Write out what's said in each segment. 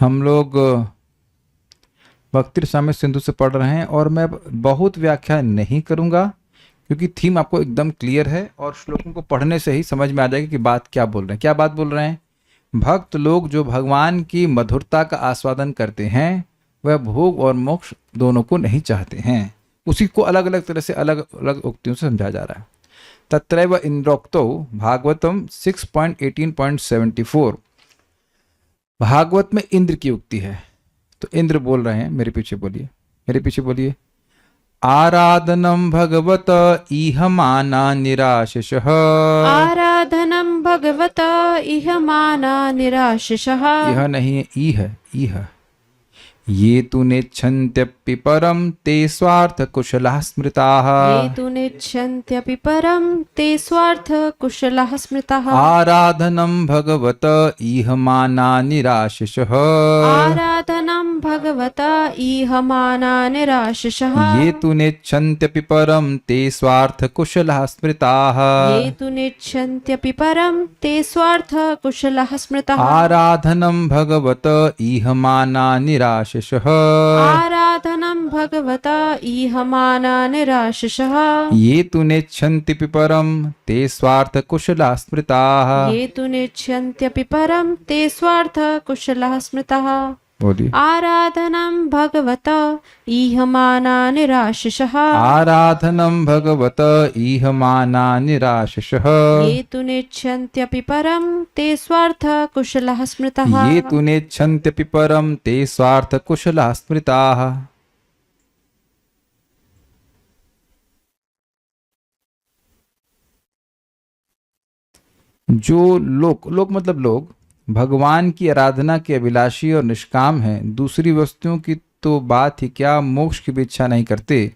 हम लोग भक्ति रसामृत सिंधु से पढ़ रहे हैं और मैं बहुत व्याख्या नहीं करूंगा क्योंकि थीम आपको एकदम क्लियर है और श्लोकों को पढ़ने से ही समझ में आ जाएगा कि बात क्या बोल रहे हैं। क्या बात बोल रहे हैं? भक्त लोग जो भगवान की मधुरता का आस्वादन करते हैं वह भोग और मोक्ष दोनों को नहीं चाहते हैं। उसी को अलग अलग तरह से अलग अलग उक्तियों से समझाया जा रहा है। तत्रैव इंद्रोक्तो भागवतम 6.18.74। भागवत में इंद्र की उक्ति है। तो इंद्र बोल रहे हैं, मेरे पीछे बोलिए, मेरे पीछे बोलिए। आराधनम भगवत इह माना निराशिषः। आराधनं भगवत इह माना निराशिषः। यह नहीं है, ई है, ई है। ये तु नेच्छन्त्यपि परम ते स्वार्थ कुशलाः स्मृताः। ये तु नेच्छन्त्यपि परं ते स्वार्थ कुशलाः स्मृताः। आराधनं भगवत इह माना निराशिषः। आराधनं भगवत इह माना निराशिषः। ये तु नेच्छन्त्यपि परम ते स्वार्थ कुशलाः स्मृताः। ये तु नेच्छन्त्यपि परं ते स्वार्थ कुशलाः स्मृताः। आराधनं भगवत इह माना निराशिषः। आराधनं भगवत इह माना निराशिषः। ये तु नेच्छन्त्यपि परम ते स्वार्थ कुशलाः स्मृताः। ये तु नेच्छन्त्यपि परं ते स्वार्थ कुशलाः स्मृताः। बोलिए। आराधनं भगवत इह माना निराशिषः। आराधनं भगवत इह माना निराशिषः। ये तु नेच्छन्त्यपि परं ते स्वार्थ कुशलाः स्मृताः। ये तु नेच्छन्त्यपि परम ते स्वार्थ कुशलाः स्मृताः। जो लोग मतलब लोग भगवान की आराधना के अभिलाषी और निष्काम हैं, दूसरी वस्तुओं की तो बात ही क्या, मोक्ष की भी इच्छा नहीं करते,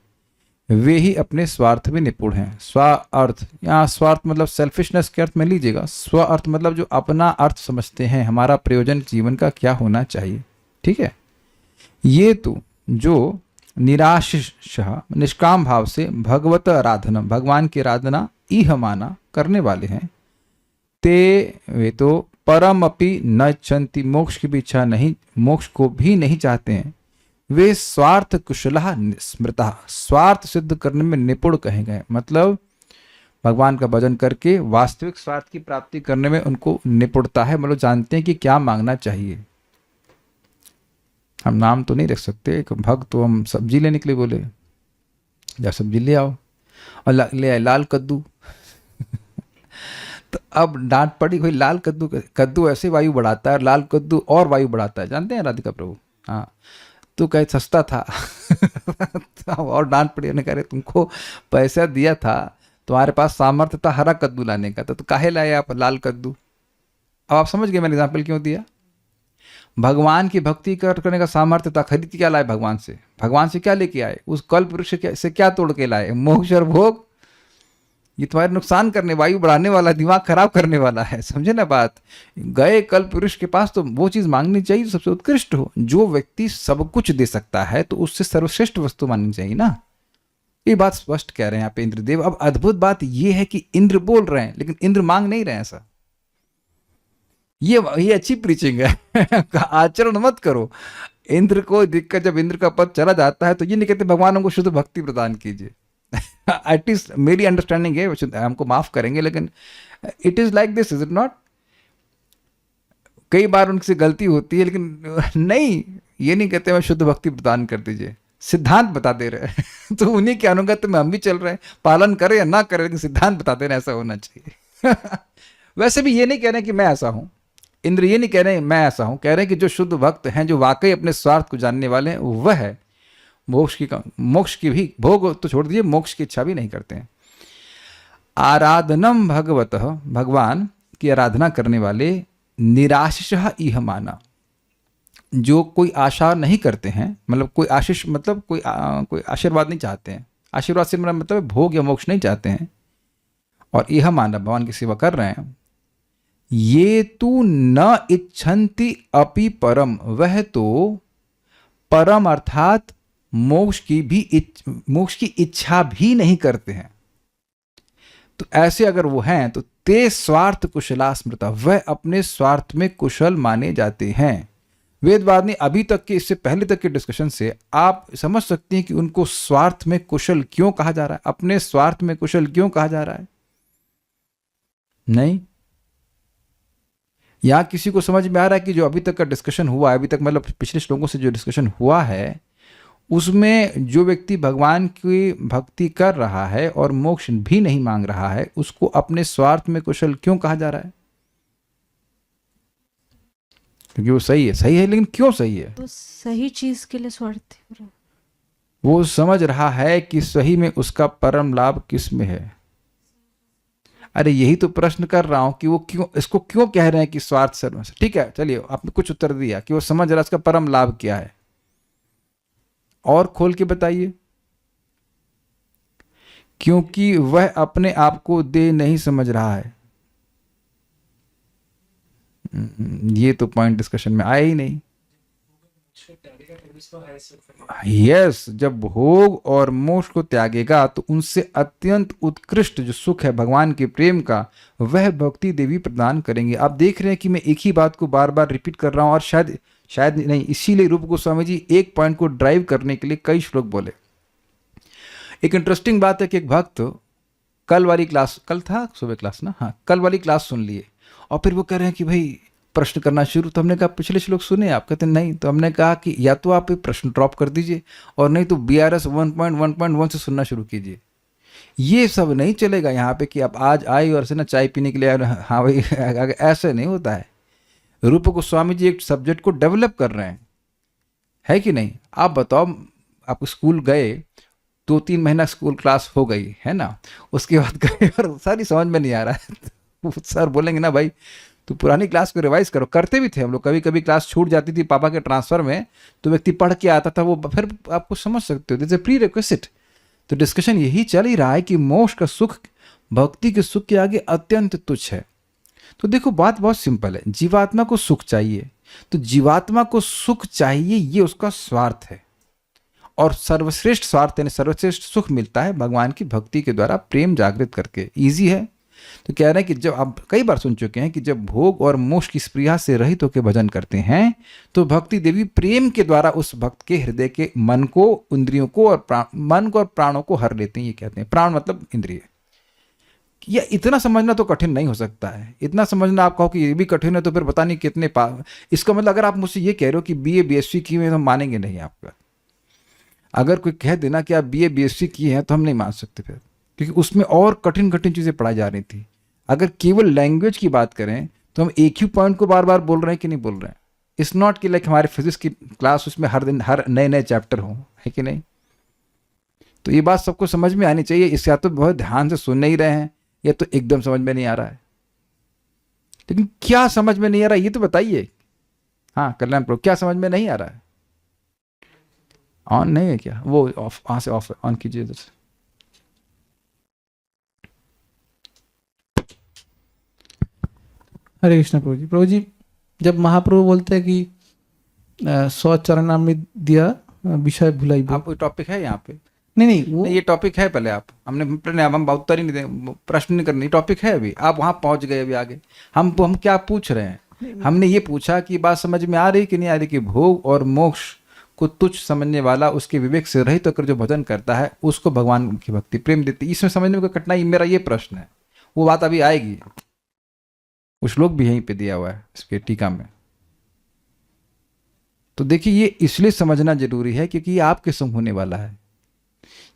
वे ही अपने स्वार्थ में निपुण हैं। स्वार्थ, यहाँ स्वार्थ मतलब सेल्फिशनेस के अर्थ में लीजिएगा। स्व अर्थ मतलब जो अपना अर्थ समझते हैं, हमारा प्रयोजन जीवन का क्या होना चाहिए। ठीक है। ये तो जो निराशिषः निष्काम भाव से भगवत आराधना, भगवान की आराधना इह माना करने वाले हैं, ते वे तो परम अपि न इच्छन्ति, मोक्ष की भी इच्छा नहीं, मोक्ष को भी नहीं चाहते हैं। वे स्वार्थ कुशलः स्मृतः, स्वार्थ सिद्ध करने में निपुण कहे गए। मतलब भगवान का भजन करके वास्तविक स्वार्थ की प्राप्ति करने में उनको निपुणता है। मतलब जानते हैं कि क्या मांगना चाहिए। हम नाम तो नहीं रख सकते, एक भक्त तो हम सब्जी लेने के लिए बोले, या सब्जी ले आओ, और ले आए लाल कद्दू तो अब डांट पड़ी, कोई लाल कद्दू, कद्दू ऐसे वायु बढ़ाता है, लाल कद्दू और वायु बढ़ाता है, जानते हैं राधिका प्रभु। हाँ, तो कहे सस्ता था और डांट पड़ी। उन्होंने कहा तुमको पैसा दिया था, तुम्हारे पास सामर्थ्य था हरा कद्दू लाने का, तो काहे लाए आप लाल कद्दू। अब आप समझ गए मैंने एग्जाम्पल क्यों दिया। भगवान की भक्ति करने का सामर्थ्य था, खरीद क्या लाए भगवान से, भगवान से क्या लेके आए, उस कल्प वृक्ष से क्या तोड़ के लाए, मोक्ष और भोग। ये तुम्हारे नुकसान करने, वायु बढ़ाने वाला, दिमाग खराब करने वाला है। समझे ना बात। गए कल्प पुरुष के पास तो वो चीज मांगनी चाहिए जो सबसे उत्कृष्ट हो। जो व्यक्ति सब कुछ दे सकता है तो उससे सर्वश्रेष्ठ वस्तु मांगनी चाहिए ना। ये बात स्पष्ट कह रहे हैं यहाँ पे इंद्रदेव। अब अद्भुत बात ये है कि इंद्र बोल रहे हैं लेकिन इंद्र मांग नहीं रहे हैं ऐसा। ये अच्छी प्रीचिंग है आचरण मत करो। इंद्र को दिक्कत, जब इंद्र का पद चला जाता है तो ये नहीं कहते भगवान हमको शुद्ध भक्ति प्रदान कीजिए। एटलीस्ट मेरी अंडरस्टैंडिंग है, हमको माफ करेंगे, लेकिन it is like this, is it not. कई बार उनसे गलती होती है लेकिन नहीं, ये नहीं कहते मैं शुद्ध भक्ति प्रदान कर दीजिए, सिद्धांत बता दे रहे हैं तो उन्हीं के अनुगत्य में हम भी चल रहे हैं, पालन करें या ना करें, लेकिन सिद्धांत बता दे रहे हैं ऐसा होना चाहिए वैसे भी ये नहीं कह रहे कि मैं ऐसा हूं, इंद्र ये नहीं कह रहे मैं ऐसा हूं, कह रहे हैं कि जो शुद्ध भक्त हैं, जो वाकई अपने स्वार्थ को जानने वाले हैं, वह है मोक्ष की भी, भोग तो छोड़ दीजिए, मोक्ष की इच्छा भी नहीं करते हैं। आराधनम भगवतः, भगवान की आराधना करने वाले, निराशिषः इह माना, जो कोई आशा नहीं करते हैं, मतलब कोई आशीष, मतलब कोई आशीर्वाद नहीं चाहते हैं। आशीर्वाद से मेरा मतलब भोग या मोक्ष नहीं चाहते हैं, और इह माना भगवान की सेवा कर रहे हैं। ये तु न इच्छन्ति अपि परम, वह तो परम अर्थात मोक्ष की इच्छा भी नहीं करते हैं। तो ऐसे अगर वो हैं तो ते स्वार्थ कुशला स्मृता, वह अपने स्वार्थ में कुशल माने जाते हैं। वेदवादिनी अभी तक के, इससे पहले तक के डिस्कशन से आप समझ सकते हैं कि उनको स्वार्थ में कुशल क्यों कहा जा रहा है, अपने स्वार्थ में कुशल क्यों कहा जा रहा है। नहीं, यहां किसी को समझ में आ रहा है कि जो अभी तक का डिस्कशन हुआ है, अभी तक मतलब पिछले श्लोकों से जो डिस्कशन हुआ है, उसमें जो व्यक्ति भगवान की भक्ति कर रहा है और मोक्ष भी नहीं मांग रहा है, उसको अपने स्वार्थ में कुशल क्यों कहा जा रहा है? क्योंकि वो सही है, लेकिन क्यों सही है? तो सही चीज के लिए स्वार्थी हो रहा है। वो समझ रहा है कि सही में उसका परम लाभ किस में है। अरे यही तो प्रश्न कर रहा हूं कि वो क्यों, इसको क्यों कह रहे हैं कि स्वार्थ सर्व। ठीक है, चलिए आपने कुछ उत्तर दिया कि वो समझ रहा है इसका परम लाभ क्या है, और खोल के बताइए। क्योंकि वह अपने आप को देह नहीं समझ रहा है। ये तो पॉइंट डिस्कशन में आया ही नहीं। यस, जब भोग और मोक्ष को त्यागेगा तो उनसे अत्यंत उत्कृष्ट जो सुख है भगवान के प्रेम का, वह भक्ति देवी प्रदान करेंगे। आप देख रहे हैं कि मैं एक ही बात को बार बार रिपीट कर रहा हूं, और शायद नहीं, इसीलिए रूप गोस्वामी जी एक पॉइंट को ड्राइव करने के लिए कई श्लोक बोले। एक इंटरेस्टिंग बात है कि एक भक्त कल वाली क्लास, कल था सुबह क्लास ना, हाँ, कल वाली क्लास सुन लिए और फिर वो कह रहे हैं कि भाई प्रश्न करना शुरू। तो हमने कहा पिछले श्लोक सुने आप? कहते नहीं। तो हमने कहा कि या तो आप प्रश्न ड्रॉप कर दीजिए, और नहीं तो BRS 1.1.1 से सुनना शुरू कीजिए। ये सब नहीं चलेगा यहाँ पे कि आप आज आए और से ना चाय पीने के लिए आए, हाँ भाई ऐसे नहीं होता है। रूप गोस्वामी जी एक सब्जेक्ट को डेवलप कर रहे हैं, है कि नहीं? आप बताओ, आप स्कूल गए, 2-3 महीना स्कूल क्लास हो गई है ना, उसके बाद गए और सारी समझ में नहीं आ रहा है तो सर बोलेंगे ना भाई तो पुरानी क्लास को रिवाइज करो। करते भी थे हम लोग, कभी कभी क्लास छूट जाती थी पापा के ट्रांसफर में, तो व्यक्ति पढ़ के आता था, वो फिर आपको समझ सकते हो, दिस ए प्री रिक्वेस्ट। तो डिस्कशन यही चल ही रहा है कि मोक्ष का सुख भक्ति के सुख के आगे अत्यंत तुच्छ है। तो देखो बात बहुत सिंपल है, जीवात्मा को सुख चाहिए, तो जीवात्मा को सुख चाहिए, ये उसका स्वार्थ है। और सर्वश्रेष्ठ स्वार्थ यानी सर्वश्रेष्ठ सुख मिलता है भगवान की भक्ति के द्वारा, प्रेम जागृत करके। इजी है। तो कह रहे हैं कि जब आप कई बार सुन चुके हैं कि जब भोग और मोक्ष की स्पृहा से रहित होकर भजन करते हैं, तो भक्ति देवी प्रेम के द्वारा उस भक्त के हृदय के मन को, इंद्रियों को और मन को और प्राणों को हर लेते हैं। ये कहते हैं, प्राण मतलब इंद्रिय। या इतना समझना तो कठिन नहीं हो सकता है। इतना समझना आप कहो कि ये भी कठिन है तो फिर पता नहीं कितने इसका मतलब अगर आप मुझसे ये कह रहे हो कि BA BSc किए हुए, तो हम मानेंगे नहीं आपका। अगर कोई कह देना कि आप BA BSc किए हैं तो हम नहीं मान सकते फिर, क्योंकि उसमें और कठिन कठिन चीज़ें पढ़ाई जा रही थी। अगर केवल लैंग्वेज की बात करें तो हम एक ही पॉइंट को बार बार बोल रहे हैं कि नहीं बोल रहे हैं। इट्स नॉट कि लाइक हमारे फिजिक्स की क्लास उसमें हर दिन हर नए नए चैप्टर हों, है कि नहीं? तो ये बात सबको समझ में आनी चाहिए। इससे या तो बहुत ध्यान से सुन नहीं रहे हैं, या तो एकदम समझ में नहीं आ रहा है। लेकिन क्या समझ में नहीं आ रहा है ये तो बताइए। हाँ कल्याण प्रो, क्या समझ में नहीं आ रहा है? ऑन नहीं है क्या? वो ऑफ, वहां से ऑफ ऑन कीजिए इधर से। हरे कृष्ण प्रभु जी। प्रभु जी, जब महाप्रभु बोलते हैं कि 100 चरणामृत दिया विषय भुलाई आप कोई टॉपिक है यहाँ पे? नहीं वो नहीं, ये टॉपिक है। पहले आप हम उत्तर ही नहीं दें, प्रश्न नहीं करनी, टॉपिक है अभी। आप वहां पहुंच गए अभी आगे। हम क्या पूछ रहे हैं? हमने ये पूछा कि बात समझ में आ रही कि नहीं आ रही कि भोग और मोक्ष को तुच्छ समझने वाला, उसके विवेक से रहित होकर जो भजन करता है, उसको भगवान की भक्ति प्रेम देती। इसमें समझने में कोई कठिनाई, मेरा ये प्रश्न है। वो बात अभी आएगी, वो श्लोक भी यहीं पे दिया हुआ है इसके टीका में। तो देखिए ये इसलिए समझना जरूरी है क्योंकि ये आपके संग होने वाला है,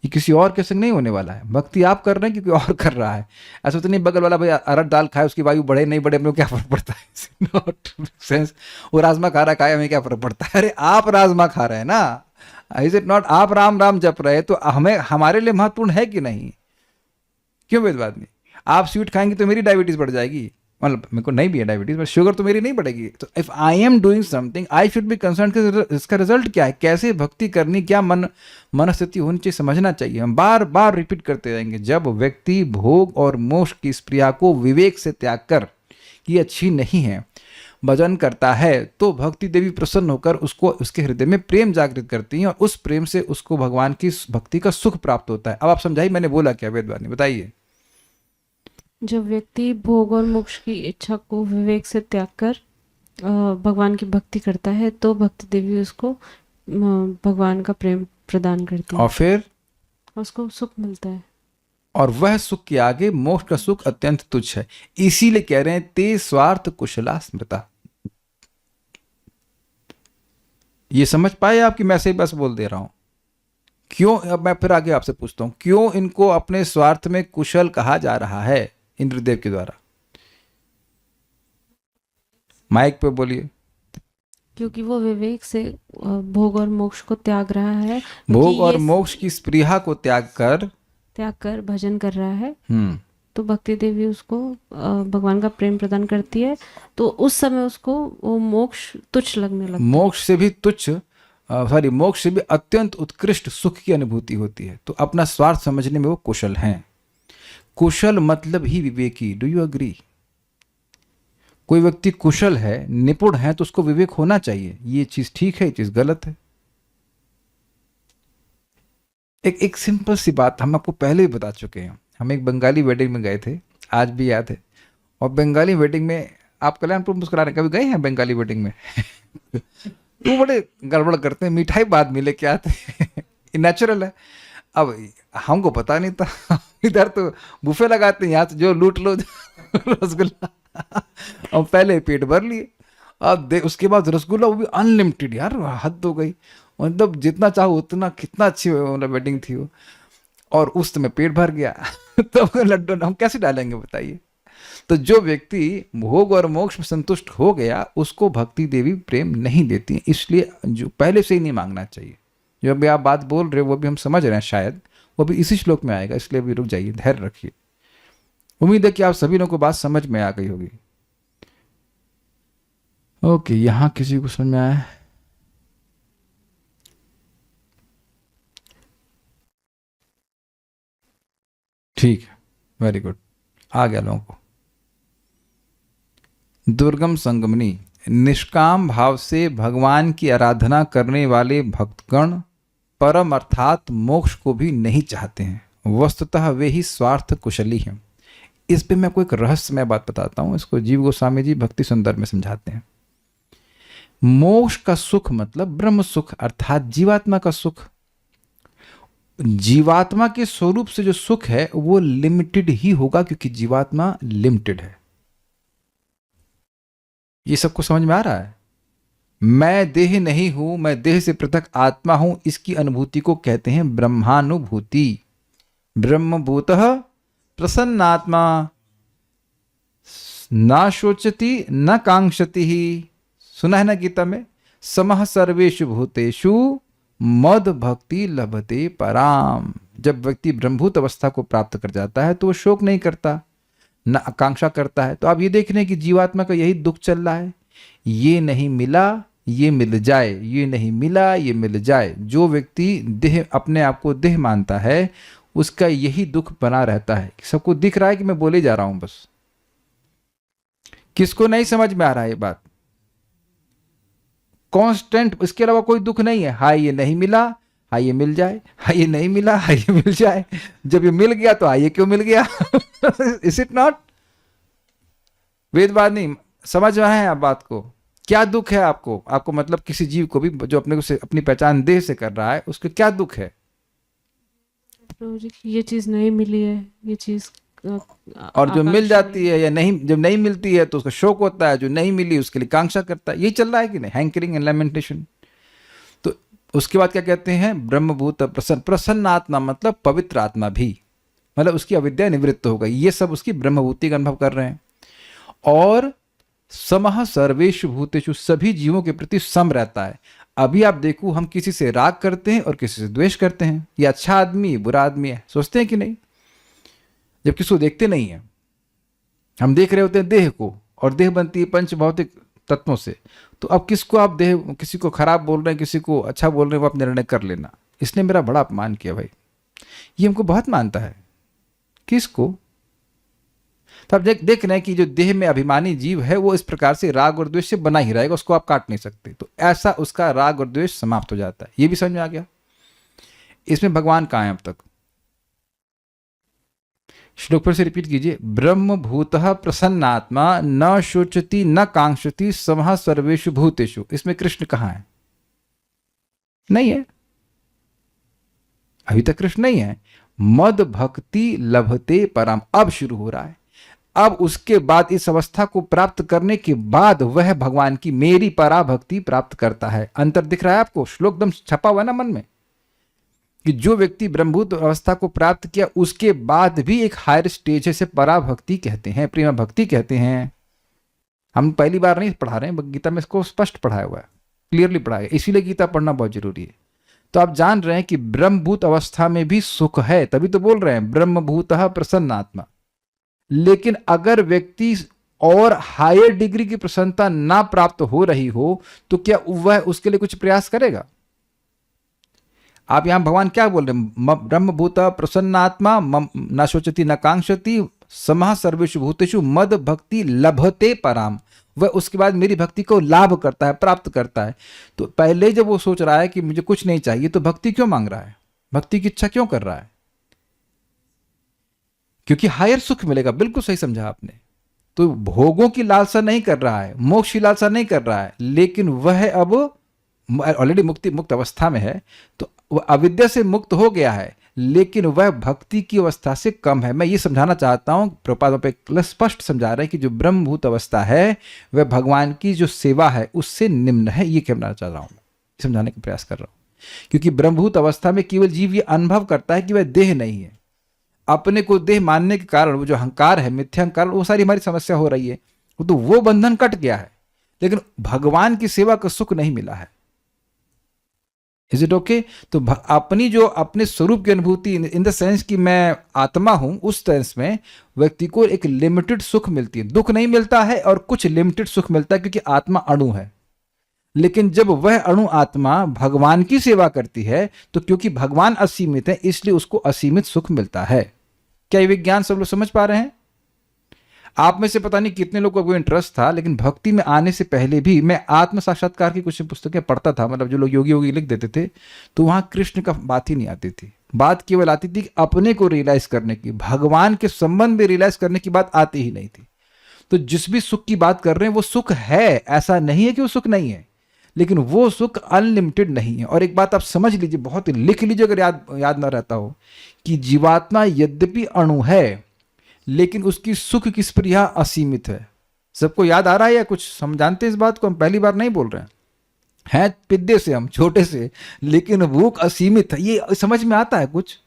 ये किसी और के संग नहीं होने वाला है। भक्ति आप कर रहे हैं क्योंकि और कर रहा है। ऐसा तो नहीं बगल वाला भाई अरहर दाल खाए उसकी वायु बढ़े नहीं बढ़े, हमें क्या फर्क पड़ता है? Not sense. वो राजमा खा रहा है, हमें क्या फर्क पड़ता है? अरे आप राजमा खा रहे हैं ना, इज इट नॉट? आप राम राम जप रहे तो हमें, हमारे लिए महत्वपूर्ण है कि नहीं? क्यों वेदवाद नहीं? आप स्वीट खाएंगे तो मेरी डायबिटीज बढ़ जाएगी, मतलब मेरे को नहीं भी है डायबिटीज, बट शुगर तो मेरी नहीं बढ़ेगी। तो if I am doing something I should be concern कि इसका रिजल्ट क्या है, कैसे भक्ति करनी, क्या मनस्थिति होनी चाहिए, समझना चाहिए। हम बार बार रिपीट करते रहेंगे। जब व्यक्ति भोग और मोक्ष की स्प्रिया को विवेक से त्याग कर, ये अच्छी नहीं है, भजन करता है, तो भक्ति देवी प्रसन्न होकर उसको, उसके हृदय में प्रेम जागृत करती हैं, और उस प्रेम से उसको भगवान की भक्ति का सुख प्राप्त होता है। अब आप समझाइए मैंने बोला क्या वेदवानी, बताइए। जब व्यक्ति भोग और मोक्ष की इच्छा को विवेक से त्याग कर भगवान की भक्ति करता है तो भक्ति देवी उसको भगवान का प्रेम प्रदान करती है और फिर और उसको सुख मिलता है। और वह सुख के आगे मोक्ष का सुख अत्यंत तुच्छ है। इसीलिए कह रहे हैं ते स्वार्थ कुशला स्मृता। ये समझ पाए आपकी, मैं से बस बोल दे रहा हूं क्यों। अब मैं फिर आगे आपसे पूछता हूं क्यों इनको अपने स्वार्थ में कुशल कहा जा रहा है इंद्रदेव के द्वारा। माइक पे बोलिए। क्योंकि वो विवेक से भोग और मोक्ष को त्याग रहा है, भोग और ये मोक्ष की स्पृहा को त्याग कर भजन कर रहा है। तो भक्ति देवी उसको भगवान का प्रेम प्रदान करती है, तो उस समय उसको वो मोक्ष तुच्छ लगने लगता है। मोक्ष से भी तुच्छ मोक्ष से भी अत्यंत उत्कृष्ट सुख की अनुभूति होती है। तो अपना स्वार्थ समझने में वो कुशल हैं। कुशल मतलब ही विवेकी। Do you agree? कोई व्यक्ति कुशल है, निपुण है, तो उसको विवेक होना चाहिए। ये चीज ठीक है, ये चीज गलत है। एक सिंपल सी बात हम आपको पहले भी बता चुके हैं। हम एक बंगाली वेडिंग में गए थे, आज भी याद है। और बंगाली वेडिंग में, आप कल्याणपुर मुस्कुराने कभी गए हैं बंगाली वेडिंग में? वो बड़े गड़बड़ करते हैं, मिठाई बाद में लेके आते हैं। ये नेचुरल है। अब हमको पता नहीं था, इधर तो बुफे लगाते हैं, यहाँ से जो लूट लो रसगुल्ला। और पहले पेट भर लिए, अब उसके बाद रसगुल्ला, वो भी अनलिमिटेड। यार हद हो गई, मतलब जितना चाहो उतना। कितना अच्छी मतलब वेडिंग थी वो, और उस समय पेट भर गया। तो लड्डू हम कैसे डालेंगे बताइए। तो जो व्यक्ति भोग और मोक्ष में संतुष्ट हो गया, उसको भक्ति देवी प्रेम नहीं देती। इसलिए जो पहले से ही नहीं मांगना चाहिए। जो अभी आप बात बोल रहे हो वो भी हम समझ रहे हैं, शायद वो भी इसी श्लोक में आएगा, इसलिए भी रुक जाइए, धैर्य रखिए। उम्मीद है कि आप सभी लोगों को बात समझ में आ गई होगी। ओके, यहां किसी को समझ में आया? ठीक है, वेरी गुड, आ गया लोगों को। दुर्गम संगमनी, निष्काम भाव से भगवान की आराधना करने वाले भक्तगण परम अर्थात मोक्ष को भी नहीं चाहते हैं। वस्तुतः वे ही स्वार्थ कुशली हैं। इस पे मैं कोई एक रहस्यमय बात बताता हूं। इसको जीव गोस्वामी जी भक्ति सुंदर में समझाते हैं। मोक्ष का सुख मतलब ब्रह्म सुख, अर्थात जीवात्मा का सुख। जीवात्मा के स्वरूप से जो सुख है वो लिमिटेड ही होगा, क्योंकि जीवात्मा लिमिटेड है। ये सबको समझ में आ रहा है? मैं देह नहीं हूं, मैं देह से पृथक आत्मा हूं, इसकी अनुभूति को कहते हैं ब्रह्मानुभूति। ब्रह्मभूतः प्रसन्नात्मा ना शोचति न कांक्षति ही। सुना है ना गीता में? समः सर्वेषु भूतेषु मद भक्ति लभते पराम। जब व्यक्ति ब्रह्मभूत अवस्था को प्राप्त कर जाता है तो वो शोक नहीं करता, न आकांक्षा करता है। तो आप ये देख रहे हैं कि जीवात्मा का यही दुख चल रहा है, ये नहीं मिला ये मिल जाए, ये नहीं मिला ये मिल जाए। जो व्यक्ति देह, अपने आप को देह मानता है, उसका यही दुख बना रहता है। सबको दिख रहा है कि मैं बोले जा रहा हूं बस? किसको नहीं समझ में आ रहा है ये बात? कांस्टेंट, इसके अलावा कोई दुख नहीं है। हाय ये नहीं मिला, हाय ये मिल जाए, हाय ये नहीं मिला, हाय ये मिल जाए। जब ये मिल गया तो हाय ये क्यों मिल गया? Is it not? वेदवाद नहीं समझ रहे हैं आप बात को? क्या दुख है आपको? आपको मतलब किसी जीव को भी जो अपने को से अपनी पहचान देह से कर रहा है, उसको क्या दुख है? प्रभु जी, ये चीज नहीं मिली है, ये चीज और जो मिल जाती है या नहीं, जब नहीं मिलती है तो उसका शोक होता है, जो नहीं मिली उसके लिए कांक्षा करता है। ये चल रहा है कि नहीं? Hankering and lamentation. तो उसके बाद क्या कहते हैं? ब्रह्मभूत प्रसन्न। प्रसन्न आत्मा मतलब पवित्र आत्मा भी, मतलब उसकी अविद्या निवृत्त हो गई। ये सब उसकी ब्रह्मभूति का अनुभव कर रहे हैं। और समः सर्वेषु भूतेषु, सभी जीवों के प्रति सम रहता है। अभी आप देखो, हम किसी से राग करते हैं और किसी से द्वेष करते हैं। ये अच्छा आदमी है, बुरा आदमी है, सोचते हैं कि नहीं? जब किसी को देखते नहीं है, हम देख रहे होते हैं देह को, और देह बनती है पंच भौतिक तत्वों से। तो अब किसको आप देह, किसी को खराब बोल रहे हैं, किसी को अच्छा बोल रहे हैं, वो आप निर्णय कर लेना, इसने मेरा बड़ा अपमान किया भाई, ये हमको बहुत मानता है। किसको? तो आप देख रहे हैं कि जो देह में अभिमानी जीव है वो इस प्रकार से राग और द्वेष से बना ही रहेगा, उसको आप काट नहीं सकते। तो ऐसा उसका राग और द्वेष समाप्त हो जाता है। ये भी समझ में आ गया? इसमें भगवान कहाँ है अब तक? श्लोक फिर से रिपीट कीजिए। ब्रह्म भूतः प्रसन्नात्मा न शोचति न कांक्षति समः सर्वेषु भूतेषु। इसमें कृष्ण कहाँ है? नहीं है, अभी तक कृष्ण नहीं है। मद भक्ति लभते परम, अब शुरू हो रहा है। अब उसके बाद इस अवस्था को प्राप्त करने के बाद वह भगवान की मेरी पराभक्ति प्राप्त करता है। अंतर दिख रहा है आपको? श्लोक एकदम छपा हुआ ना मन में, कि जो व्यक्ति ब्रह्मभूत अवस्था को प्राप्त किया उसके बाद भी एक हायर स्टेज है, से पराभक्ति कहते हैं, प्रेम भक्ति कहते हैं। हम पहली बार नहीं पढ़ा रहे हैं, गीता में इसको स्पष्ट पढ़ाया हुआ है, क्लियरली पढ़ाया है, इसीलिए गीता पढ़ना बहुत जरूरी है। तो आप जान रहे हैं कि ब्रह्मभूत अवस्था में भी सुख है, तभी तो बोल रहे हैं ब्रह्मभूतः प्रसन्नात्मा। लेकिन अगर व्यक्ति और हायर डिग्री की प्रसन्नता ना प्राप्त हो रही हो तो क्या वह उसके लिए कुछ प्रयास करेगा? आप यहां भगवान क्या बोल रहे हैं? ब्रह्मभूत प्रसन्नात्मा न शोचति न कांक्षति समः सर्वेषु भूतेषु मद भक्ति लभते पराम। वह उसके बाद मेरी भक्ति को लाभ करता है, प्राप्त करता है। तो पहले जब वो सोच रहा है कि मुझे कुछ नहीं चाहिए, तो भक्ति क्यों मांग रहा है? भक्ति की इच्छा क्यों कर रहा है? क्योंकि हायर सुख मिलेगा। बिल्कुल सही समझा आपने। तो भोगों की लालसा नहीं कर रहा है, मोक्ष की लालसा नहीं कर रहा है, लेकिन वह अब ऑलरेडी मुक्त अवस्था में है, तो वह अविद्या से मुक्त हो गया है, लेकिन वह भक्ति की अवस्था से कम है। मैं ये समझाना चाहता हूं, प्रभुपाद पे स्पष्ट समझा रहे हैं कि जो ब्रह्मभूत अवस्था है वह भगवान की जो सेवा है उससे निम्न है। ये कहना चाह रहा हूं, मैं समझाने का प्रयास कर रहा हूं। क्योंकि ब्रह्मभूत अवस्था में केवल जीव ये अनुभव करता है कि वह देह नहीं है। अपने को देह मानने के कारण वो जो अहंकार है, मिथ्या अहंकार, वो सारी हमारी समस्या हो रही है। तो वो बंधन कट गया है, लेकिन भगवान की सेवा का सुख नहीं मिला है। Is it okay? तो अपनी जो अपने स्वरूप की अनुभूति इन द सेंस कि मैं आत्मा हूं, उस सेंस में व्यक्ति को एक लिमिटेड सुख मिलती है। दुख नहीं मिलता है और कुछ लिमिटेड सुख मिलता है, क्योंकि आत्मा अणु है। लेकिन जब वह अणु आत्मा भगवान की सेवा करती है, तो क्योंकि भगवान असीमित है इसलिए उसको असीमित सुख मिलता है। क्या ये विज्ञान सब लोग समझ पा रहे हैं? आप में से पता नहीं कितने लोगों को इंटरेस्ट था, लेकिन भक्ति में आने से पहले भी मैं आत्म साक्षात्कार की कुछ पुस्तकें पढ़ता था, मतलब जो लोग योगी योगी लिख देते थे, तो वहां कृष्ण का बात ही नहीं आती थी। बात केवल आती थी अपने को रियलाइज करने की, भगवान के संबंध में रियलाइज करने की बात आती ही नहीं थी। तो जिस भी सुख की बात कर रहे हैं वो सुख है, ऐसा नहीं है कि वो सुख नहीं है, लेकिन वो सुख अनलिमिटेड नहीं है। और एक बात आप समझ लीजिए, बहुत लिख लीजिए अगर याद ना रहता हो, कि जीवात्मा यद्यपि अणु है लेकिन उसकी सुख की स्पृहा असीमित है। सबको याद आ रहा है या कुछ हम जानते हैं इस बात को? हम पहली बार नहीं बोल रहे हैं पिद्दे से, हम छोटे से, लेकिन भूख असीमित है। ये समझ में आता है कुछ?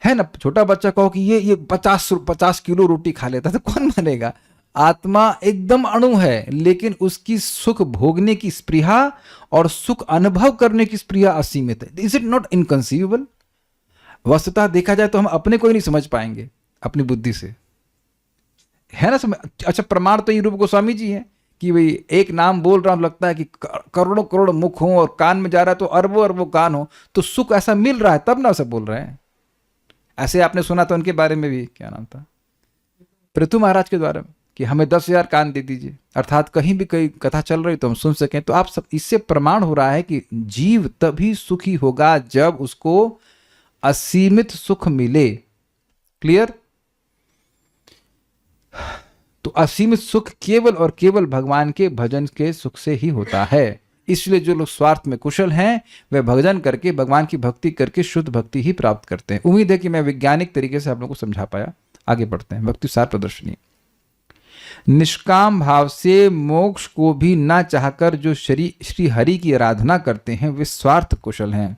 है ना? छोटा बच्चा कहो कि ये 50 किलो रोटी खा लेता तो कौन मानेगा? आत्मा एकदम अणु है, लेकिन उसकी सुख भोगने की स्पृहा और सुख अनुभव करने की स्पृहा असीमित है। Is it not inconceivable? वस्तुतः देखा जाए तो हम अपने को ही नहीं समझ पाएंगे अपनी बुद्धि से, है ना? समझ? अच्छा, प्रमाण तो ये रूप गोस्वामी जी हैं कि भाई एक नाम बोल रहा हूं, लगता है कि करोड़ों करोड़ मुख हो और कान में जा रहा है तो अरबों अरबों कान हो, तो सुख ऐसा मिल रहा है तब ना सब बोल रहे हैं। ऐसे आपने सुना था उनके बारे में भी, क्या नाम था, पृथु महाराज के द्वारा, कि हमें 10,000 कान दे दीजिए, अर्थात कहीं भी कोई कथा चल रही तो हम सुन सकें। तो आप सब, इससे प्रमाण हो रहा है कि जीव तभी सुखी होगा जब उसको असीमित सुख मिले। क्लियर? तो असीमित सुख केवल और केवल भगवान के भजन के सुख से ही होता है। इसलिए जो लोग स्वार्थ में कुशल हैं वे भजन करके, भगवान की भक्ति करके शुद्ध भक्ति ही प्राप्त करते हैं। उम्मीद है कि मैं वैज्ञानिक तरीके से आप लोगों को समझा पाया। आगे बढ़ते हैं। भक्ति सार प्रदर्शनी। निष्काम भाव से मोक्ष को भी ना चाहकर जो श्री हरि की आराधना करते हैं वे स्वार्थ कुशल हैं,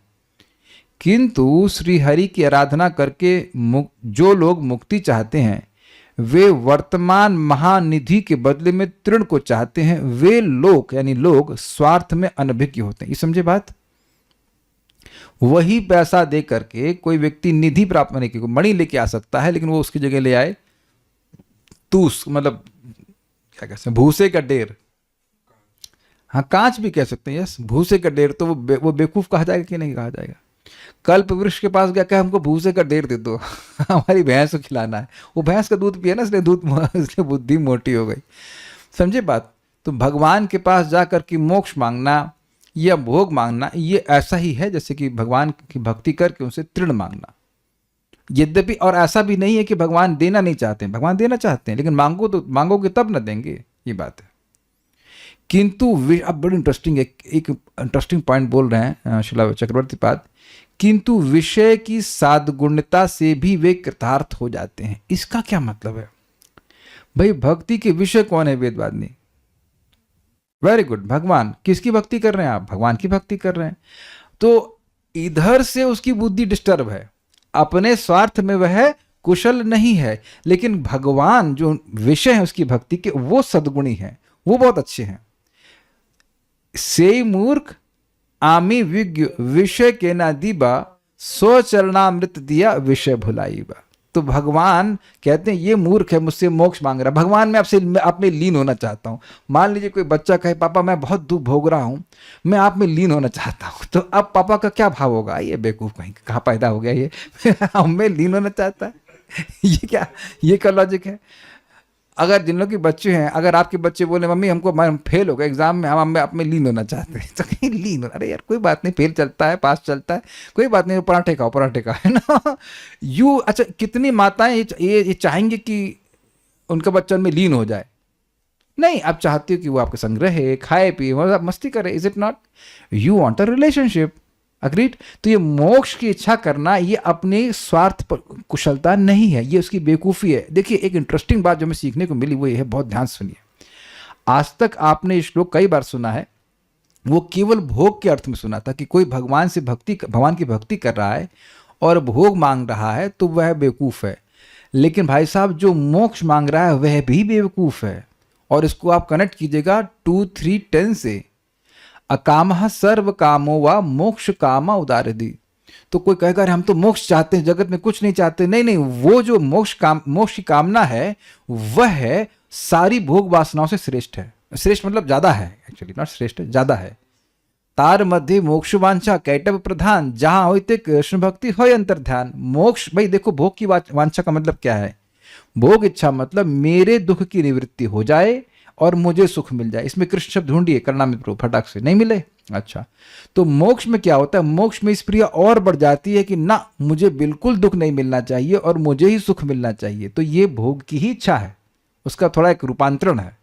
किंतु श्री हरि की आराधना करके जो लोग मुक्ति चाहते हैं वे वर्तमान महानिधि के बदले में तृण को चाहते हैं। वे लोग यानी लोग स्वार्थ में अनभिज्ञ होते हैं। ये समझे बात? वही पैसा दे करके कोई व्यक्ति निधि प्राप्त करने की मणि लेके आ सकता है, लेकिन वो उसकी जगह ले आए तूस, मतलब क्या कहते हैं, भूसे का ढेर। हाँ, कांच भी कह सकते हैं। यस, भूसे का ढेर। तो वो बेवकूफ कहा जाएगा कि नहीं कहा जाएगा? कल्प वृक्ष के पास गया, क्या हमको भूसे का ढेर दे दो, हमारी भैंस को खिलाना है। वो भैंस का दूध पिए ना, इसलिए बुद्धि मोटी हो गई। समझे बात? तो भगवान के पास जाकर के मोक्ष मांगना या भोग मांगना ये ऐसा ही है जैसे कि भगवान की भक्ति करके उनसे तृण मांगना। यद्यपि और ऐसा भी नहीं है कि भगवान देना नहीं चाहते हैं, भगवान देना चाहते हैं, लेकिन मांगोगे तब ना देंगे, ये बात है। किंतु अब बड़ी इंटरेस्टिंग एक इंटरेस्टिंग पॉइंट बोल रहे हैं शिला चक्रवर्ती पाद, किंतु विषय की सादगुण्यता से भी वे कृतार्थ हो जाते हैं। इसका क्या मतलब है भाई? भक्ति के विषय कौन है वेदवादिनी? वेरी गुड, भगवान। किसकी भक्ति कर रहे हैं आप? भगवान की भक्ति कर रहे हैं। तो इधर से उसकी बुद्धि डिस्टर्ब है, अपने स्वार्थ में वह कुशल नहीं है, लेकिन भगवान जो विषय है उसकी भक्ति के, वो सद्गुणी हैं, वो बहुत अच्छे हैं। से मूर्ख आमी विज्ञ विषय के ना दीबा, सो चरणामृत दिया विषय भुलाईबा। तो भगवान कहते हैं ये मूर्ख है, मुझसे मोक्ष मांग रहा है। भगवान मैं आपसे आप में लीन होना चाहता हूं। मान लीजिए कोई बच्चा कहे पापा मैं बहुत दुख भोग रहा हूं, मैं आप में लीन होना चाहता हूं, तो अब पापा का क्या भाव होगा? ये बेवकूफ कहीं कहाँ पैदा हो गया ये हम में लीन होना चाहता है ये क्या लॉजिक है? अगर जिन लोग के बच्चे हैं, अगर आपके बच्चे बोले मम्मी हमको फेल हो गए एग्जाम में, हम आप में लीन होना चाहते हैं, तो कहीं लीन हो, अरे यार कोई बात नहीं, फेल चलता है पास चलता है, कोई बात नहीं, पराठे खाओ है ना। अच्छा कितनी माताएं ये चाहेंगे कि उनका बच्चा में लीन हो जाए? नहीं, आप चाहते हो कि वो आपके संग रहे, खाए पिए, मस्ती करे। Is it not? You want a relationship, agreed? तो ये मोक्ष की इच्छा करना ये अपने स्वार्थ पर कुशलता नहीं है, ये उसकी बेवकूफ़ी है। देखिए एक इंटरेस्टिंग बात जो हमें सीखने को मिली वो ये है, बहुत ध्यान सुनिए। आज तक आपने ये श्लोक कई बार सुना है, वो केवल भोग के अर्थ में सुना था कि कोई भगवान की भक्ति कर रहा है और भोग मांग रहा है तो वह बेवकूफ़ है। लेकिन भाई साहब जो मोक्ष मांग रहा है वह भी बेवकूफ़ है। और इसको आप कनेक्ट कीजिएगा 2-3-10 से, अकामः सर्व कामो व मोक्ष कामा उदारदी। तो कोई कहेगा हम तो मोक्ष चाहते हैं, जगत में कुछ नहीं चाहते। नहीं, वो जो मोक्ष की कामना है वह है सारी भोग वासनाओं से श्रेष्ठ है। श्रेष्ठ मतलब ज्यादा है, एक्चुअली नॉट श्रेष्ठ, ज्यादा है। तार मध्य मोक्ष वांछा कैटव प्रधान, जहां होते कृष्ण भक्ति हो अंतर ध्यान। मोक्ष भाई देखो, भोग की वांछा का मतलब क्या है? भोग इच्छा मतलब मेरे दुख की निवृत्ति हो जाए और मुझे सुख मिल जाए। इसमें कृष्ण शब्द ढूंढिए, करणामृत प्रभु, फटाक से नहीं मिले। अच्छा, तो मोक्ष में क्या होता है? मोक्ष में इस प्रिया और बढ़ जाती है कि ना, मुझे बिल्कुल दुख नहीं मिलना चाहिए और मुझे ही सुख मिलना चाहिए। तो ये भोग की ही इच्छा है, उसका थोड़ा एक रूपांतरण है।